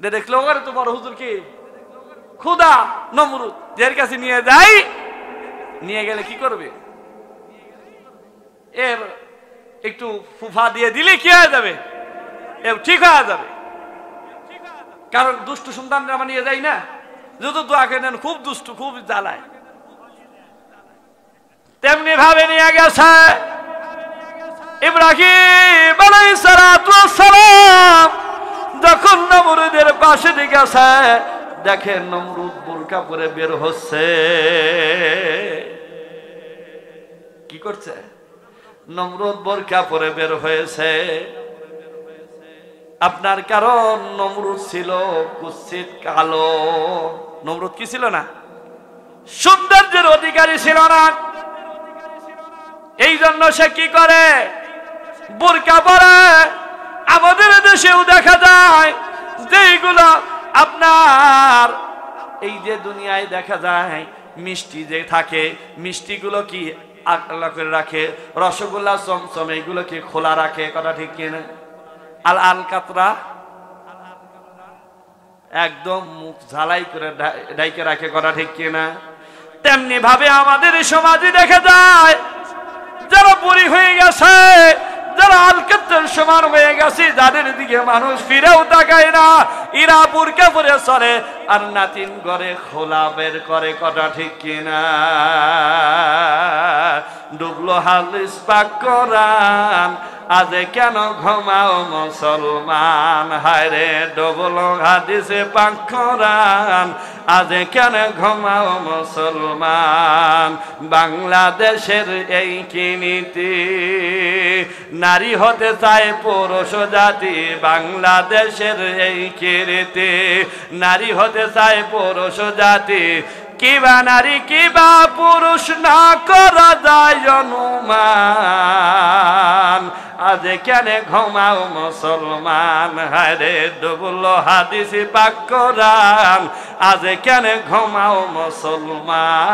দেখলো ওখানে তো বড় হুজুর কি খুদা নমরুদ, যার কাছে নিয়ে যাই, নিয়ে গেলে কি করবে? এর একটু ফুফা দিয়ে দিলে কি হয়ে যাবে? এর ঠিক হয়ে যাবে। কারণ দুষ্ট সন্তান আমরা নিয়ে যাই না, যত দোয়া করে দেন, খুব দুষ্ট, খুব জ্বালায়। তেমনি ভাবে নিয়ে গেছে ইব্রাহিম আলাইহিস সালাতু ওয়াস সালাম। যখন নমরুদের পাশে গেছে, দেখে নমরুদ বোরকা পরে বের হচ্ছে। কি করছে? নমরুদ বোরকা পরে বের হয়েছে। আপনার কারণ নমরুদ ছিল কুৎসিত কালো। নমরুদ কি ছিল না? সৌন্দর্যের অধিকারী ছিল না। এই জন্য সে কি করে? বোরকা পরে। আমাদের দেশেও দেখা যায় যেগুলো আপনার এই যে দুনিয়ায় দেখা যায় মিষ্টি যে থাকে, মিষ্টিগুলো কি আটলা করে রাখে, রসগোল্লা চমচম এইগুলো কি খোলা রাখে? কথা ঠিক কিনা? আল আলকাতরা একদম মুখ ঝালাই করে ডাইকে রাখে, করা ঠিক কিনা? তেমনি ভাবে আমাদের সমাজে দেখা যায় যারা বুড়ি হয়ে গেছে, যারা আলকাতরার সমান হয়ে গেছে, যাদের দিকে মানুষ ফিরেও তাকায় না, এরা বুরকা পরে চলে আর নাতিন ঘরে খোলা বের করে, কথা ঠিক কিনা? ডুবলো হাদিস পাক কোরআন, আজ কেন ঘুমাও মুসলমান, হায় রে ডুবলো হাদিসে পাক কোরআন, আজ কেন ঘুমাও মুসলমান। বাংলাদেশের এই কি নীতি, নারী হতে চায় পুরুষ জাতি, বাংলাদেশের এই কি রীতি, নারী হতে চায় পুরুষ জাতি, কিবা নারী কিবা পুরুষ না করা যায় অনুমান, আজ কেন ঘুমাও মুসলমান, হায় রে ডুবলো হাদিসে পাক কোরআন, আজ কেন ঘুমাও মুসলমান,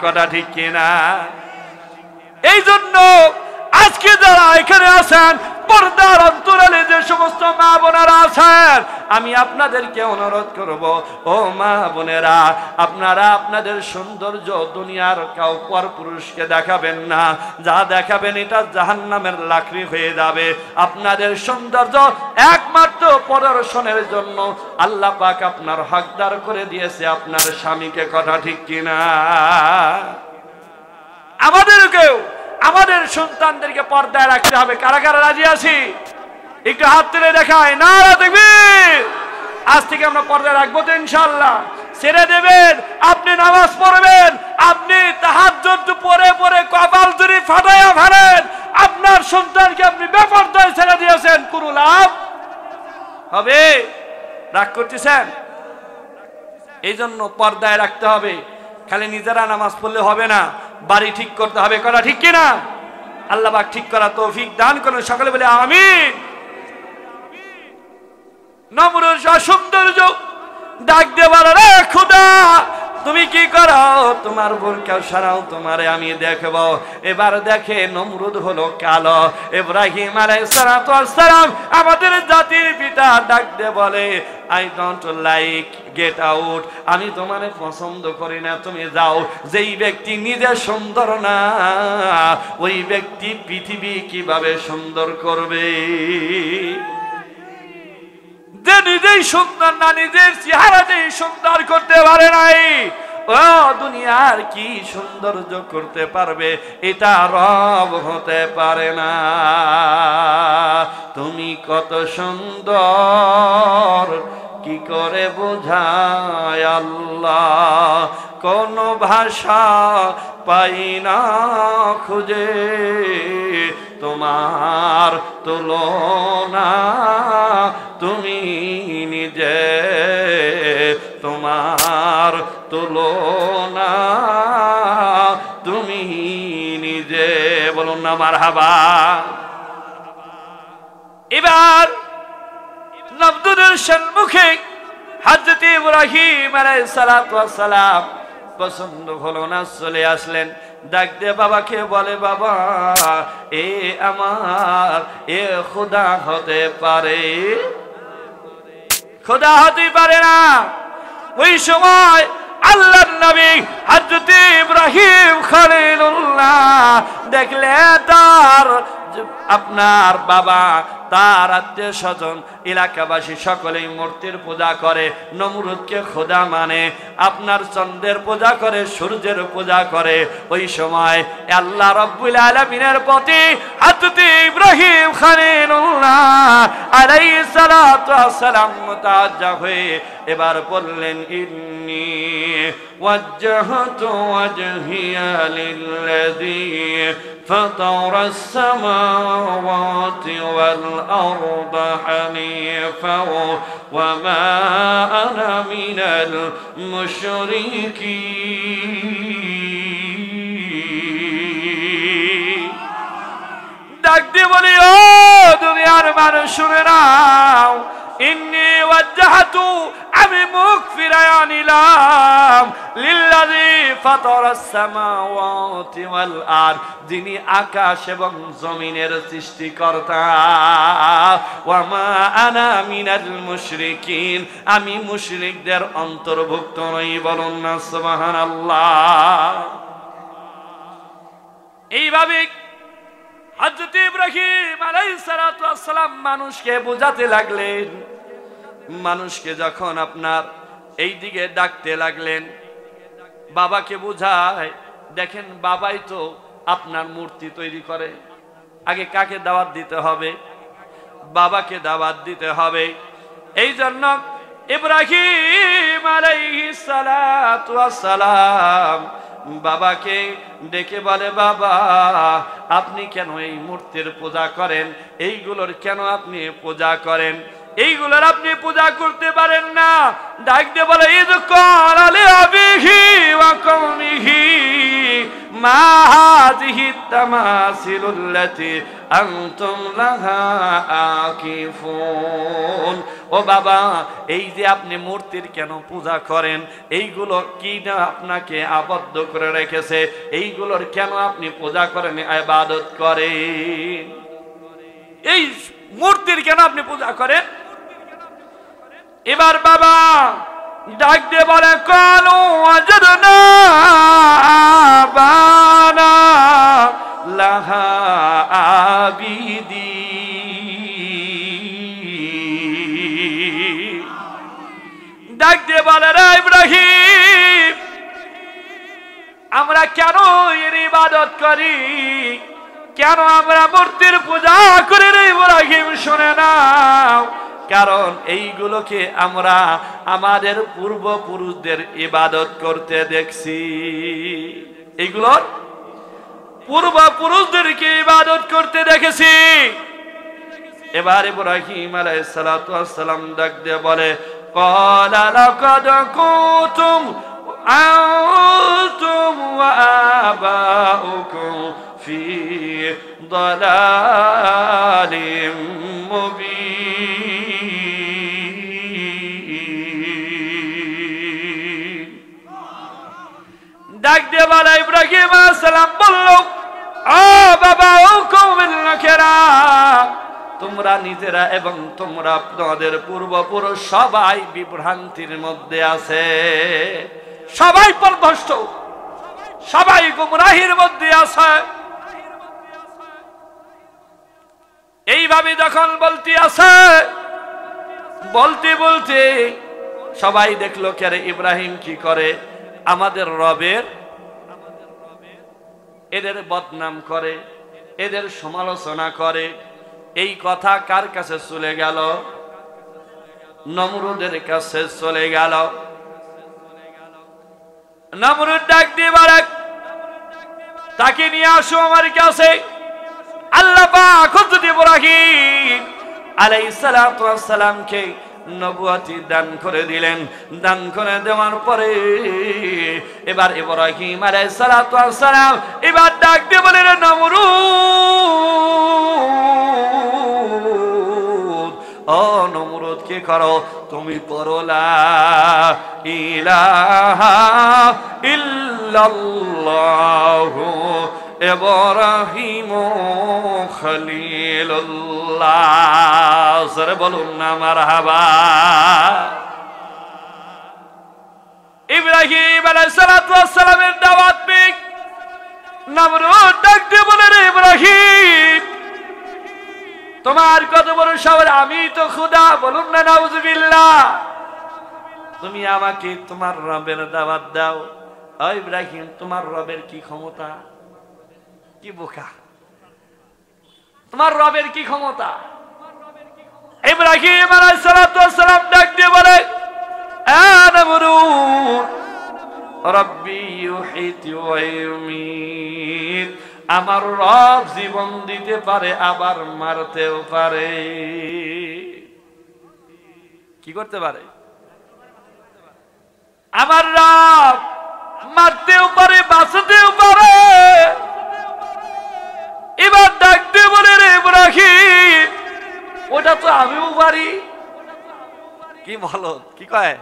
কথা ঠিক কিনা? এই জন্য আজকে যারা এখানে আছেন, পর্দার অন্তরালে যে সমস্ত মা বোনেরা আছেন, আমি আপনাদেরকে অনুরোধ করব, ও মা বোনেরা, আপনারা আপনাদের সৌন্দর্য দুনিয়ার কাউ পর পুরুষকে দেখাবেন না, যা দেখাবেন এটা জাহান্নামের লাকড়ি হয়ে যাবে। আপনাদের সৌন্দর্য একমাত্র প্রদর্শনের জন্য আল্লাহ পাক আপনার হকদার করে দিয়েছে আপনার স্বামীকে, কথা ঠিক কিনা? আমাদেরকেও আমাদের সন্তানদেরকে পর্দায় রাখতে হবে। কারা কারা রাজি আছি? একটু হাত তুলে দেখায়, নারা তাকবীর। আজ থেকে আমরা পর্দায় রাখবো তো ইনশাআল্লাহ। ছেড়ে দেবেন, আপনি নামাজ পড়বেন, আপনি তাহাজ্জুদ পড়ে পড়ে কপাল জুড়ি ফাটাইয়া ফেলেন, আপনার সন্তানকে আপনি বেপরদায় ছেড়ে দিয়েছেন, কোনো লাভ হবে? রাগ করতেছেন? এই জন্য পর্দায় রাখতে হবে। খালি নিজেরা নামাজ পড়লে হবে না, বাড়ি ঠিক করতে হবে, কথা ঠিক কিনা? আল্লাহ পাক ঠিক করা তৌফিক দান করুন, সকলে বলে আমিন। নমরুদ সৌন্দর্য ডাক দিয়ে বলে, রে খোদা তুমি কি করো, তোমার বোরকা সরাও, তোমারে আমি দেখব। এবার দেখে নমরুদ হলো কালো। ইব্রাহিম আলাইহিস সালাম আমাদের জাতির পিতা ডাক দিয়ে বলে, I don't like, get out, আমি তোমারে পছন্দ করি না, তুমি যাও। যেই ব্যক্তি নিজে সুন্দর না, ওই ব্যক্তি পৃথিবী কিভাবে সুন্দর করবে? যে নিজেই সুন্দর না, নিজের চেহারাতেই সুন্দর করতে পারে নাই, ও দুনিয়ার কি সৌন্দর্য করতে পারবে? এটা রব হতে পারে না। তুমি কত সুন্দর কি করে বোঝায় আল্লাহ, কোন ভাষা পাই না খুঁজে, তোমার তুলনা তুমি নিজে, তোমার তুলনা তুমি নিজে, বলুন না মারহাবা। এবার নবদুরের সম্মুখে হযরত ইব্রাহিম আলাইহিস সালাম পছন্দ হলো না, চলে আসলেন। ডাক দিয়ে বাবাকে বলে, বাবা এ আমার এ খোদা হতে পারে? খোদা হতে পারে না। ওই সময় আল্লাহর নবী হযরত ইব্রাহিম খলিলুল্লাহ দেখলে তার আপনার বাবা, তার আত্মীয় স্বজন, এলাকাবাসী সকলেই মূর্তির পূজা করে, নমরুদকে খোদা মানে, আপনার চন্দ্রের পূজা করে, সূর্যের পূজা করে। ওই সময় আল্লাহ রাব্বুল আলামিনের প্রতি হযরত ইব্রাহিম খলিলুল্লাহ আলাইহিস সালাতু ওয়াস সালাম মুতাওয়াজ্জা হয়ে এবার বললেন, ইন্নী ওয়াজ্জাহতু ওয়াজহিয়া লিল্লাযী ফাতারা السماوات والأرض حنيفا وما أنا من المشركين। ডাক দিয়ে বলি, ও দুনিয়ার মানুষ শুনে নাও, ইন্নী ওয়াজ্জাহতু আমি মুখ ফিরায়া নিলাম লিল্লাযী ফাতারাস সামাওয়াতি ওয়াল আরদ, যিনি আকাশ এবং জমিনের সৃষ্টিকর্তা। ওয়া মা আনা মিনাল মুশরিকিন, আমি মুশরিকদের অন্তর্ভুক্ত নই। বলুন না সুবহানাল্লাহ। এইভাবে হযরত ইব্রাহিম আলাইহিস সালাতু ওয়াস সালাম মানুষকে বোঝাতে লাগলেন। মানুষকে যখন আপনার এই দিকে ডাকতে লাগলেন, বাবাকে বোঝায়, দেখেন বাবাই তো আপনার মূর্তি তৈরি করে। আগে কাকে দাওয়াত দিতে হবে? বাবাকে দাওয়াত দিতে হবে। এই জন্য ইব্রাহিম আলাইহিস সালাতু ওয়াস সালাম বাবাকে ডেকে বলে, বাবা আপনি কেন এই মূর্তির পূজা করেন? এইগুলোর কেন আপনি পূজা করেন? এইগুলোর আপনি পূজা করতে পারেন না। ডাক দিয়ে বলে, ইয ক্বালা লিআবিহি ওয়া কওমিহি মা হাযিহি তামাসিলুল্লাতী আনতুম লাহা আকিফুন। ও বাবা, এই যে আপনি মূর্তির কেন পূজা করেন? এইগুলো কি না আপনাকে আবদ্ধ করে রেখেছে? এইগুলোর কেন আপনি পূজা করেন, ইবাদত করেন? এই মূর্তির কেন আপনি পূজা করেন? এবার বাবা ডাক দিয়ে বলে, ক্বালু ওয়াজাদনা আবানা লাহা আবিদিন। ডাক দিয়ে বলে, রে ইব্রাহিম, আমরা কেন এর ইবাদত করি? কেন আমরা মূর্তির পূজা করি? রে ইব্রাহিম শুনে নাও, কারণ এইগুলোকে আমরা আমাদের পূর্বপুরুষদের ইবাদত করতে দেখছি। এইগুলোর পূর্বপুরুষদেরকে ইবাদত করতে দেখেছি। এবার ইব্রাহিম আলাইহিস সালাতু ওয়াস সালাম ডাক দিয়ে বলে, ক্বালা লাকাদ কুনতুম আনতুম ওয়া আবাউকুম ফি দালালিম মুবিন। ডাক দিয়ে বলে, ইব্রাহিম আলাইহিস সালাম বলল, ও বাবা, ও কওমের লোকেরা, তোমরা নিজেরা এবং তোমরা তোমাদের পূর্বপুরুষ সবাই বিভ্রান্তির মধ্যে আছে, সবাই পথভ্রষ্ট, সবাই গুমরাহির মধ্যে আছে। এইভাবে যখন বলতে আছে, বলতে বলতে সবাই দেখলো কে ইব্রাহিম কি করে, আমাদের রবের এদের বদনাম করে, এদের সমালোচনা করে। এই কথা কার কাছে চলে গেল? নমরুদের কাছে চলে গেল। নমরুদ ডাক দিয়ে বলে, তাকে নিয়ে আসো আমার কাছে। আল্লাহ পাক হযরত ইব্রাহিম আলাইহিস সালাতু ওয়াস সালামকে নবুয়তি দান করে দিলেন। দান করে দেওয়ার পরে এবার ইব্রাহিম আলাইহিস সালাতু ওয়াস সালাম এবার ডাক দিয়ে বলেন, নমরুদ, ও নমরুদ, কি করো তুমি? পড়ো লা ইলাহা ইল্লাল্লাহু ইব্রাহিম খলিলুল্লাহ। সরে বলুন না মারহাবা। ইব্রাহিম আলাইহিস সালাতু ওয়াস সালামের দাওয়াত পেয়ে নমরুদ ডাক দিয়ে বলে, রে ইব্রাহিম, তোমার কত বড় সাহস! আমি তো খোদা। বলুন না নাউজুবিল্লাহ। তুমি আমাকে তোমার রবের দাওয়াত দাও। ও ইব্রাহিম, তোমার রবের কি ক্ষমতা? কি বোকা! তোমার রবের কি ক্ষমতা? ইব্রাহিম আলাইহিস সালাতু ওয়াস সালাম ডাক দিয়ে বলে, আ নমরুদ, রব্বি ইউহীতু ওয়া ইউমীত, আমার রব জীবন দিতে পারে আবার মারতেও পারে। কি করতে পারে? আমার রব মারতেও পারে, বাঁচাতেও পারে। এবার ডাক দিয়ে বলে, রে ইব্রাহিম, ওটা তো আমিও পারি। কি বলো? কি কয়?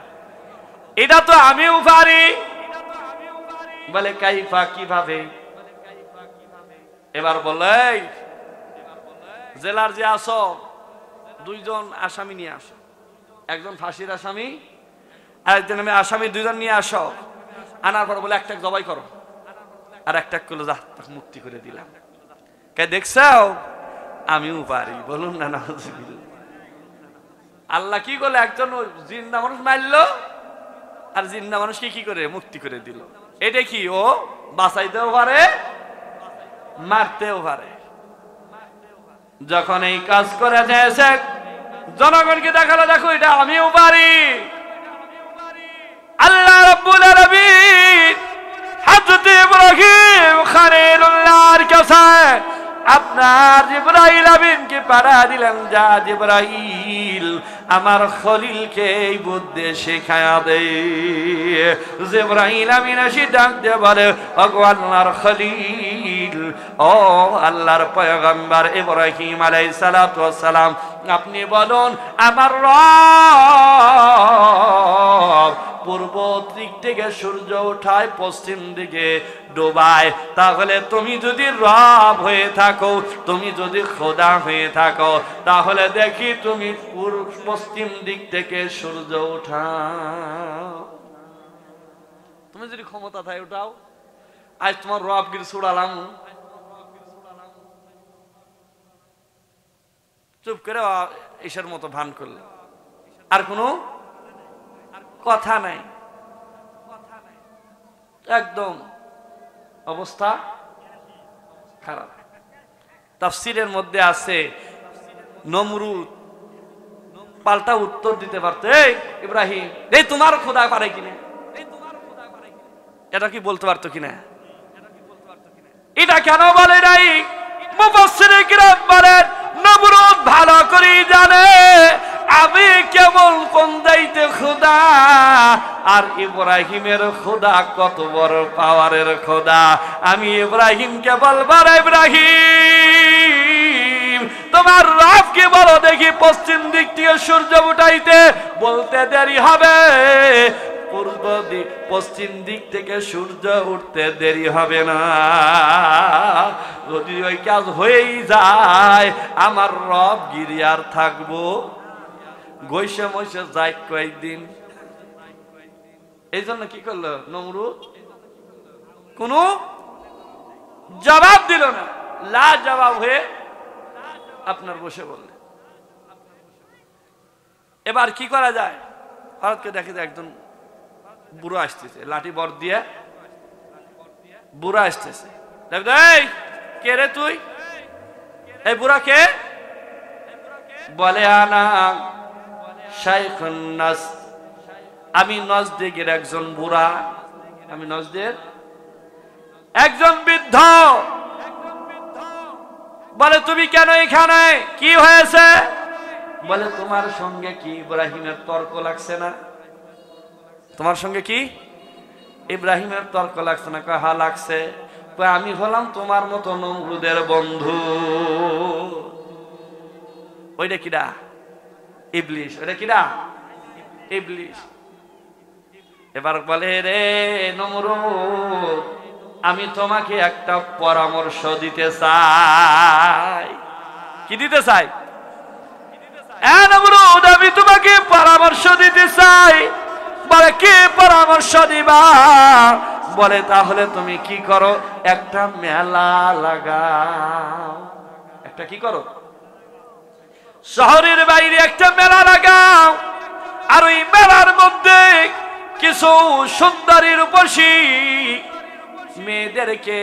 এটা তো আমিও পারি। বলে কাইফা, কিভাবে? এবার বলে জেলার যে আসো দুইজন আসামি নিয়ে আসো, একজন ফাঁসির আসামি আর একজন আসামি, দুইজন নিয়ে আসো। আনার পর বলে একটা জবাই করো, আর একটা করলো যা মুক্তি করে দিলাম। কে দেখছাও আমিও পারি, বলুন না নাউজুবিল্লাহ। আল্লাহ কি করলো, একজন জিন্দা মানুষ মারলো আর জিন্দা মানুষকে কি করে মুক্তি করে দিল। এটা কি, ও বাঁচাইতেও পারে মারতেও পারে। যখন এই কাজ করে যাচ্ছে জনগণকে দেখালো, দেখো এটা আমিও পারি। আল্লাহ রাব্বুল আলামিন হযরত ইব্রাহিম খলিলুল্লাহর কাছে আপনার জিবরাইল আমিনকে পাঠা দিলেন, যা জিবরাইল আমার খলিলকে এই বুদ্ধি শেখায়া দে। জিবরাইল আমিন এসে ডাক দিয়ে বলে, ওগো আল্লাহর খলিল, ও আল্লাহর পয়গম্বর ইব্রাহিম আলাইহিস সালাতু ওয়াস সালাম, আপনি বলুন আমার রব পূর্ব দিক থেকে সূর্য ওঠায় পশ্চিম দিকে ডোবায়, তাহলে তুমি যদি রব হয়ে থাকো, তুমি যদি খোদা হয়ে থাকো, তাহলে দেখি তুমি পশ্চিম দিক থেকে সূর্য উঠাও। তুমি যদি ক্ষমতা থাকে উঠাও, আজ তোমার রবগির ছুড়ালাম। চুপ করে এসের মতো ভান করল, আর কোনো কথা নাই, একদম অবস্থা খারাপ। তাফসীরের মধ্যে আছে নমরুদ পাল্টা উত্তর দিতে পারতো, এই ইব্রাহিম, এই তোমার খোদা পারে কিনা, এটা কি বলতে পারতো কিনা? এটা কেন বলে নাই? মুফাসসিরে কিরাম বলেন নমরুদ ভালো করে জানে আমি কেবল কোন দাইতে খোদা, আর ইব্রাহিমের খোদা কত বড় পাওয়ারের খোদা। আমি ইব্রাহিমকে বলবো, ইব্রাহিম তোমার রবকে বলো দেখি পশ্চিম দিক থেকে সূর্য উঠাইতে, বলতে দেরি হবে। পূর্ব দিক পশ্চিম দিক থেকে সূর্য উঠতে দেরি হবে না। যদি ওই কাজ হয়েই যায়, আমার রব গিরি আর থাকবো গৈসে মৈসে যাই কয়েকদিন। এই জন্য কি করলো নমরুদ? কোনো জবাব দিল না, লা জবাব হয়ে আপনার বসে বললেন। এবার কি করা যায়? হঠাৎ করে দেখে একজন বুড়ো আসতেছে, লাঠি বর দিয়ে বুড়ো আসতেছে। কে রে তুই? এই বুড়া কে? বলে আনা শাইখুন নাস, আমি নজদিকের একজন বুড়া, আমি নজদের একজন বৃদ্ধ। বলে তুমি কেন এখানে, কি হয়েছে? বলে তোমার সঙ্গে কি ইব্রাহিমের তর্ক লাগছে না? তোমার সঙ্গে কি ইব্রাহিমের তর্ক লাগছে না? কয় হ্যাঁ লাগছে। আমি হলাম তোমার মতো নমরুদের বন্ধু। ওইটা কিডা? ইবলিশ। ওইটা কিডা? ইবলিশ। এবার বলে রে নমরুদ, আমি তোমাকে একটা পরামর্শ দিতে চাই। কি দিতে চাই? নমরুদ আমি তোমাকে পরামর্শ দিতে চাই। বলে কি পরামর্শ দিবা? বলে তাহলে তুমি কি করো, একটা মেলা লাগাও। একটা কি করো? শহরের বাইরে একটা মেলা লাগাও, আর ওই মেলার মধ্যে কিছু সুন্দরী রূপসী মেয়েদেরকে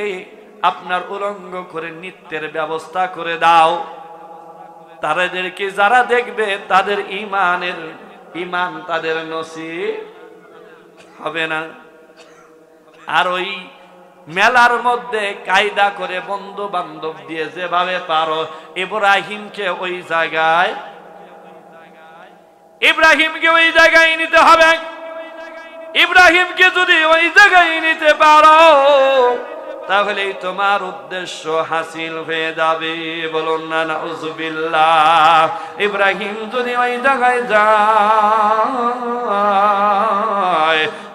আপনার উলঙ্গ করে নৃত্যের ব্যবস্থা করে দাও। তাদেরকে যারা দেখবে তাদের ইমান তাদের নসিব হবে না। আর ওই মেলার মধ্যে কায়দা করে বন্ধু বান্ধব দিয়ে যেভাবে পারো ইব্রাহিমকে ওই জায়গায় নিতে হবে। ইব্রাহিমকে যদি ওই জায়গায় নিতে পারো, তাহলেই তোমার উদ্দেশ্য হাসিল হয়ে যাবে। বলুন না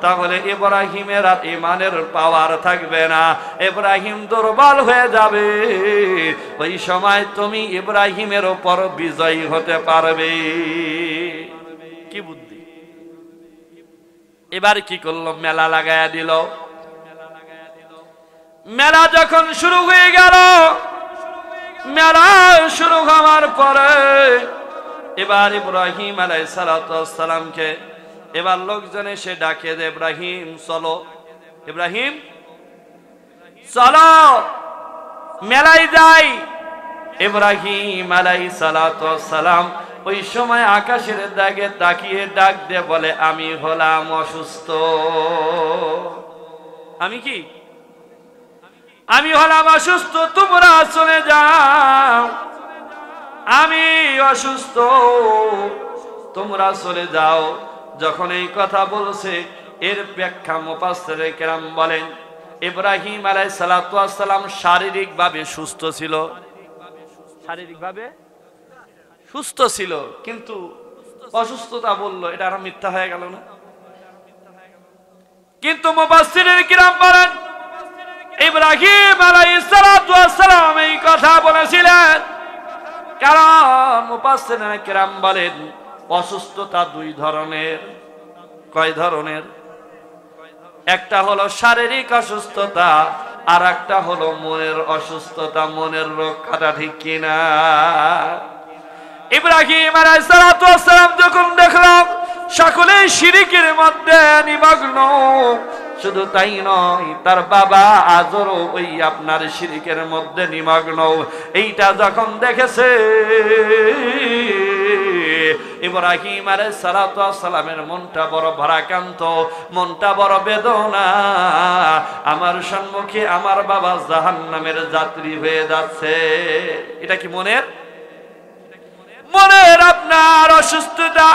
তাহলে ইব্রাহিমের আর ঈমানের পাওয়ার থাকবে না, ইব্রাহিম দুর্বল হয়ে যাবে। ওই সময় তুমি ইব্রাহিমের উপর বিজয়ী হতে পারবে। কি বুদ্ধি! এবার কি করলো? মেলা লাগায়া দিল। মেলা যখন শুরু হয়ে গেল, মেলা শুরু হওয়ার পরে এবার ইব্রাহিম আলাইহিস সালাতু ওয়াস সালামকে এবার লোকজন এসে ডাকে যে ইব্রাহিম চলো, ইব্রাহিম চলো মেলায় যাই। ইব্রাহিম আলাইহিস সালাতু ওয়াস সালাম ওই সময় আকাশের দিকে তাকিয়ে ডাক দিয়ে বলে, আমি হলাম অসুস্থ। আমি কি? আমি হলাম অসুস্থ, তোমরা চলে যাও। আমি অসুস্থ, তোমরা চলে যাও। যখন এই কথা বলছে, এর ব্যাখ্যা মুফাসসিরে কেরাম বলেন, ইব্রাহিম আলাইহিস সালাতু ওয়াস সালাম শারীরিকভাবে সুস্থ ছিল, শারীরিকভাবে সুস্থ ছিল, কিন্তু অসুস্থতা বললো, এটা আর মিথ্যা হয়ে গেল না? কিন্তু মুফাসসিরে কেরাম বলেন, ইব্রাহিম আলাইহিস সালাতু ওয়াস সালাম এই কথা বলেছিলেন কারণ মুফাসসিরে কেরাম বলেন অসুস্থতা দুই ধরনের। কয় ধরনের? একটা হলো শারীরিক অসুস্থতা, আর একটা হলো মনের অসুস্থতা, মনের রোগ। কথা ঠিক কিনা? ইব্রাহিম আলাইহিস সালাতু ওয়াস সালাম যখন দেখলাম সকলেই শিরকের মধ্যে নিমগ্ন, শুধু তাই নয়, তার বাবা আজরও ওই আপনার শিরকের মধ্যে নিমগ্ন, এইটা যখন দেখেছে ইব্রাহিম আলাইহিস সালাতু ওয়াস সালামের মনটা বড় ভারাক্রান্ত, মনটা বড় বেদনা। আমার সম্মুখে আমার বাবা জাহান্নামের যাত্রী হয়ে যাচ্ছে। এটা কি মনের? মনের আপনার অসুস্থতা।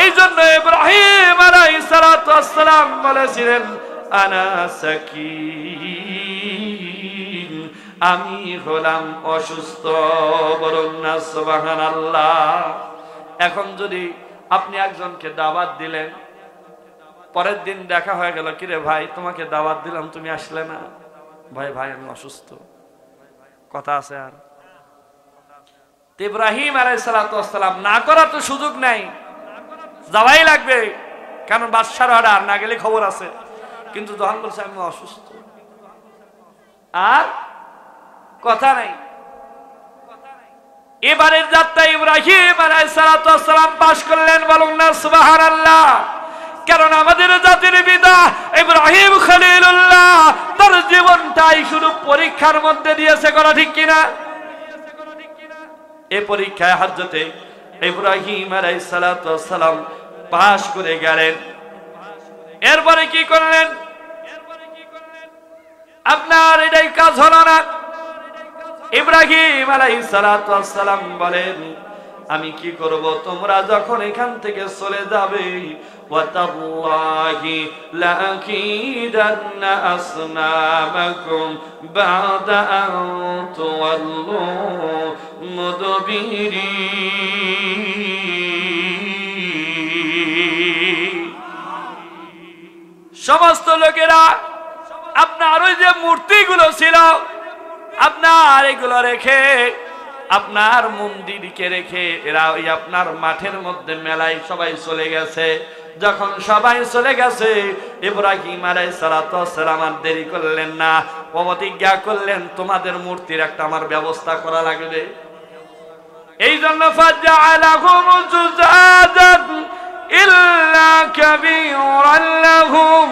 এই জন্য ইব্রাহিম আলাইহিস সালাতু ওয়াস সালাম বলেছিলেন, আনা সাকিন, আমি হলাম অসুস্থ। বলুন না সুবহানাল্লাহ। এখন যদি আপনি একজনকে দাওয়াত দিলেন, পরের দিন দেখা হয়ে গেল, কিরে ভাই তোমাকে দাওয়াত দিলাম তুমি আসলে না। ভাই ভাই আমি অসুস্থ, কথা আছে আর? ইব্রাহিম আলাইহিস সালাতু ওয়াস সালাম না করার তো সুযোগ নাই, যাওয়াই লাগবে, কারণ বাদশার অর্ডার, না গেলে খবর আছে। কিন্তু যখন বলছে আমি অসুস্থ, আর কথা নাই। এবারের যাত্রা ইব্রাহিম আলাইহিস সালাতু ওয়াস সালাম পাশ করলেন। বলুন না সুবহানাল্লাহ। কারণ আমাদের জাতির পিতা ইব্রাহিম খলিলুল্লাহ তার জীবনটাই শুধু পরীক্ষার মধ্যে দিয়েছে। কথা ঠিক কিনা? এই পরীক্ষায় হযরতে ইব্রাহিম আলাইহিস সালাতু ওয়াস সালাম পাশ করে গেলেন। এরপরে কি করলেন? আপনার এটাই কাজ হলো না। ইব্রাহিম আলাইহিস সালাতু ওয়াস সালাম বলেন, আমি কি করব? তোমরা যখন এখান থেকে চলে যাবে, ওয়াতাল্লাহি লাকিদান্না আসনামাকুম বাদা আন তুওয়াল্লু মুদবিরিন। সমস্ত লোকেরা আপনার ওই যে মূর্তিগুলো ছিল, আপনার এগুলো রেখে, আপনার মন্দিরকে রেখে এরা ওই আপনার মাঠের মধ্যে মেলায় সবাই চলে গেছে। যখন সবাই চলে গেছে, ইব্রাহিম আলাইহিস সালাতু ওয়াস সালাম আর দেরি করলেন না, প্রতিজ্ঞা করলেন তোমাদের মূর্তির একটা আমার ব্যবস্থা করা লাগবে। এই জন্য ফাজআলাহুম জুজাদান ইল্লা কাবীরান লাহুম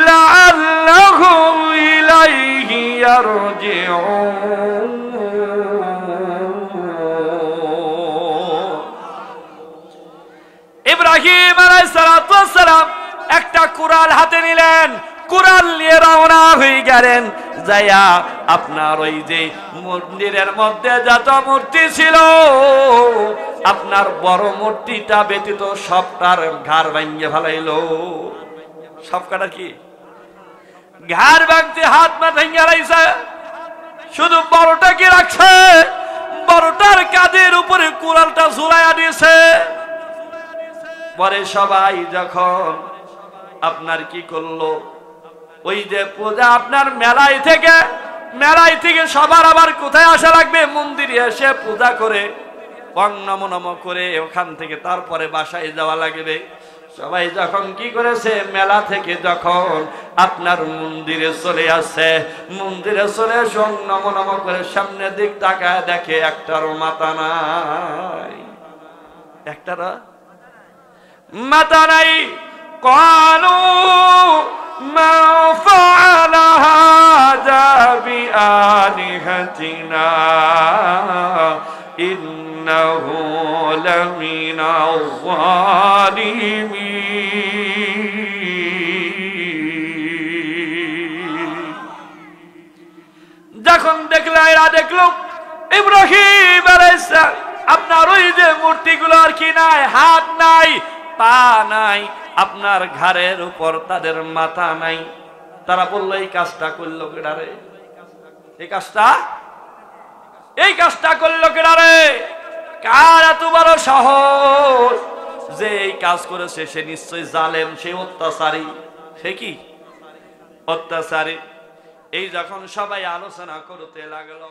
লাআল্লাহুম ইলাইহি ইয়ারজিউন। ইব্রাহিম আলাইহিস সালাতু ওয়াস সালাম একটা কুড়াল হাতে নিলেন, কুড়াল নিয়ে রওনা হয়ে গেলেন। যাইয়া আপনার ওই যে মন্দিরের মধ্যে যত মূর্তি ছিল, আপনার বড় মূর্তিটা ব্যতীত সবটার ঘাড় ভাঙিয়ে ফেলাইলো। সব কাটা কি ঘাড় ভাঙতে হাত পা ভেঙে ফেলাইছে, শুধু বড়টা কি রাখছে, বড়টার কাঁধের উপরে কুড়ালটা ঝুলাইয়া দিয়েছে। পরে সবাই যখন আপনার কি করলো? ওই যে পূজা আপনার মেলায় থেকে সবার আবার কোথায় আসা লাগবে? মন্দিরে এসে পূজা করে নম নম করে ওখান থেকে তারপরে বাসায় যাওয়া লাগবে। সবাই যখন কি করেছে, মেলা থেকে যখন আপনার মন্দিরে চলে আসে, মন্দিরে চলে নম নম করে সামনের দিক তাকায় দেখে একটারও মাথা নাই, একটারও মাথা নাই। ক্বালু মা ফাআলা হাযা বিআলিহাতিনা ইন্নাহু লামিনাল যালিমিন। যখন এরা দেখলো ইব্রাহিম আলাইহিস সালাম আপনার ওই যে মূর্তিগুলোর কি নাই, হাত নাই, পা নাই, আপনার ঘাড়ের উপর তাদের মাথা নাই, তারা বললো এই কাজটা করলো কেডা রে? এই কাজটা করলো কেডা রে? কার এত বড় সাহস যে এই কাজ করেছে? সে নিশ্চয়ই জালেম, সে অত্যাচারী। সে কি অত্যাচারী? এই যখন সবাই আলোচনা করতে লাগলো।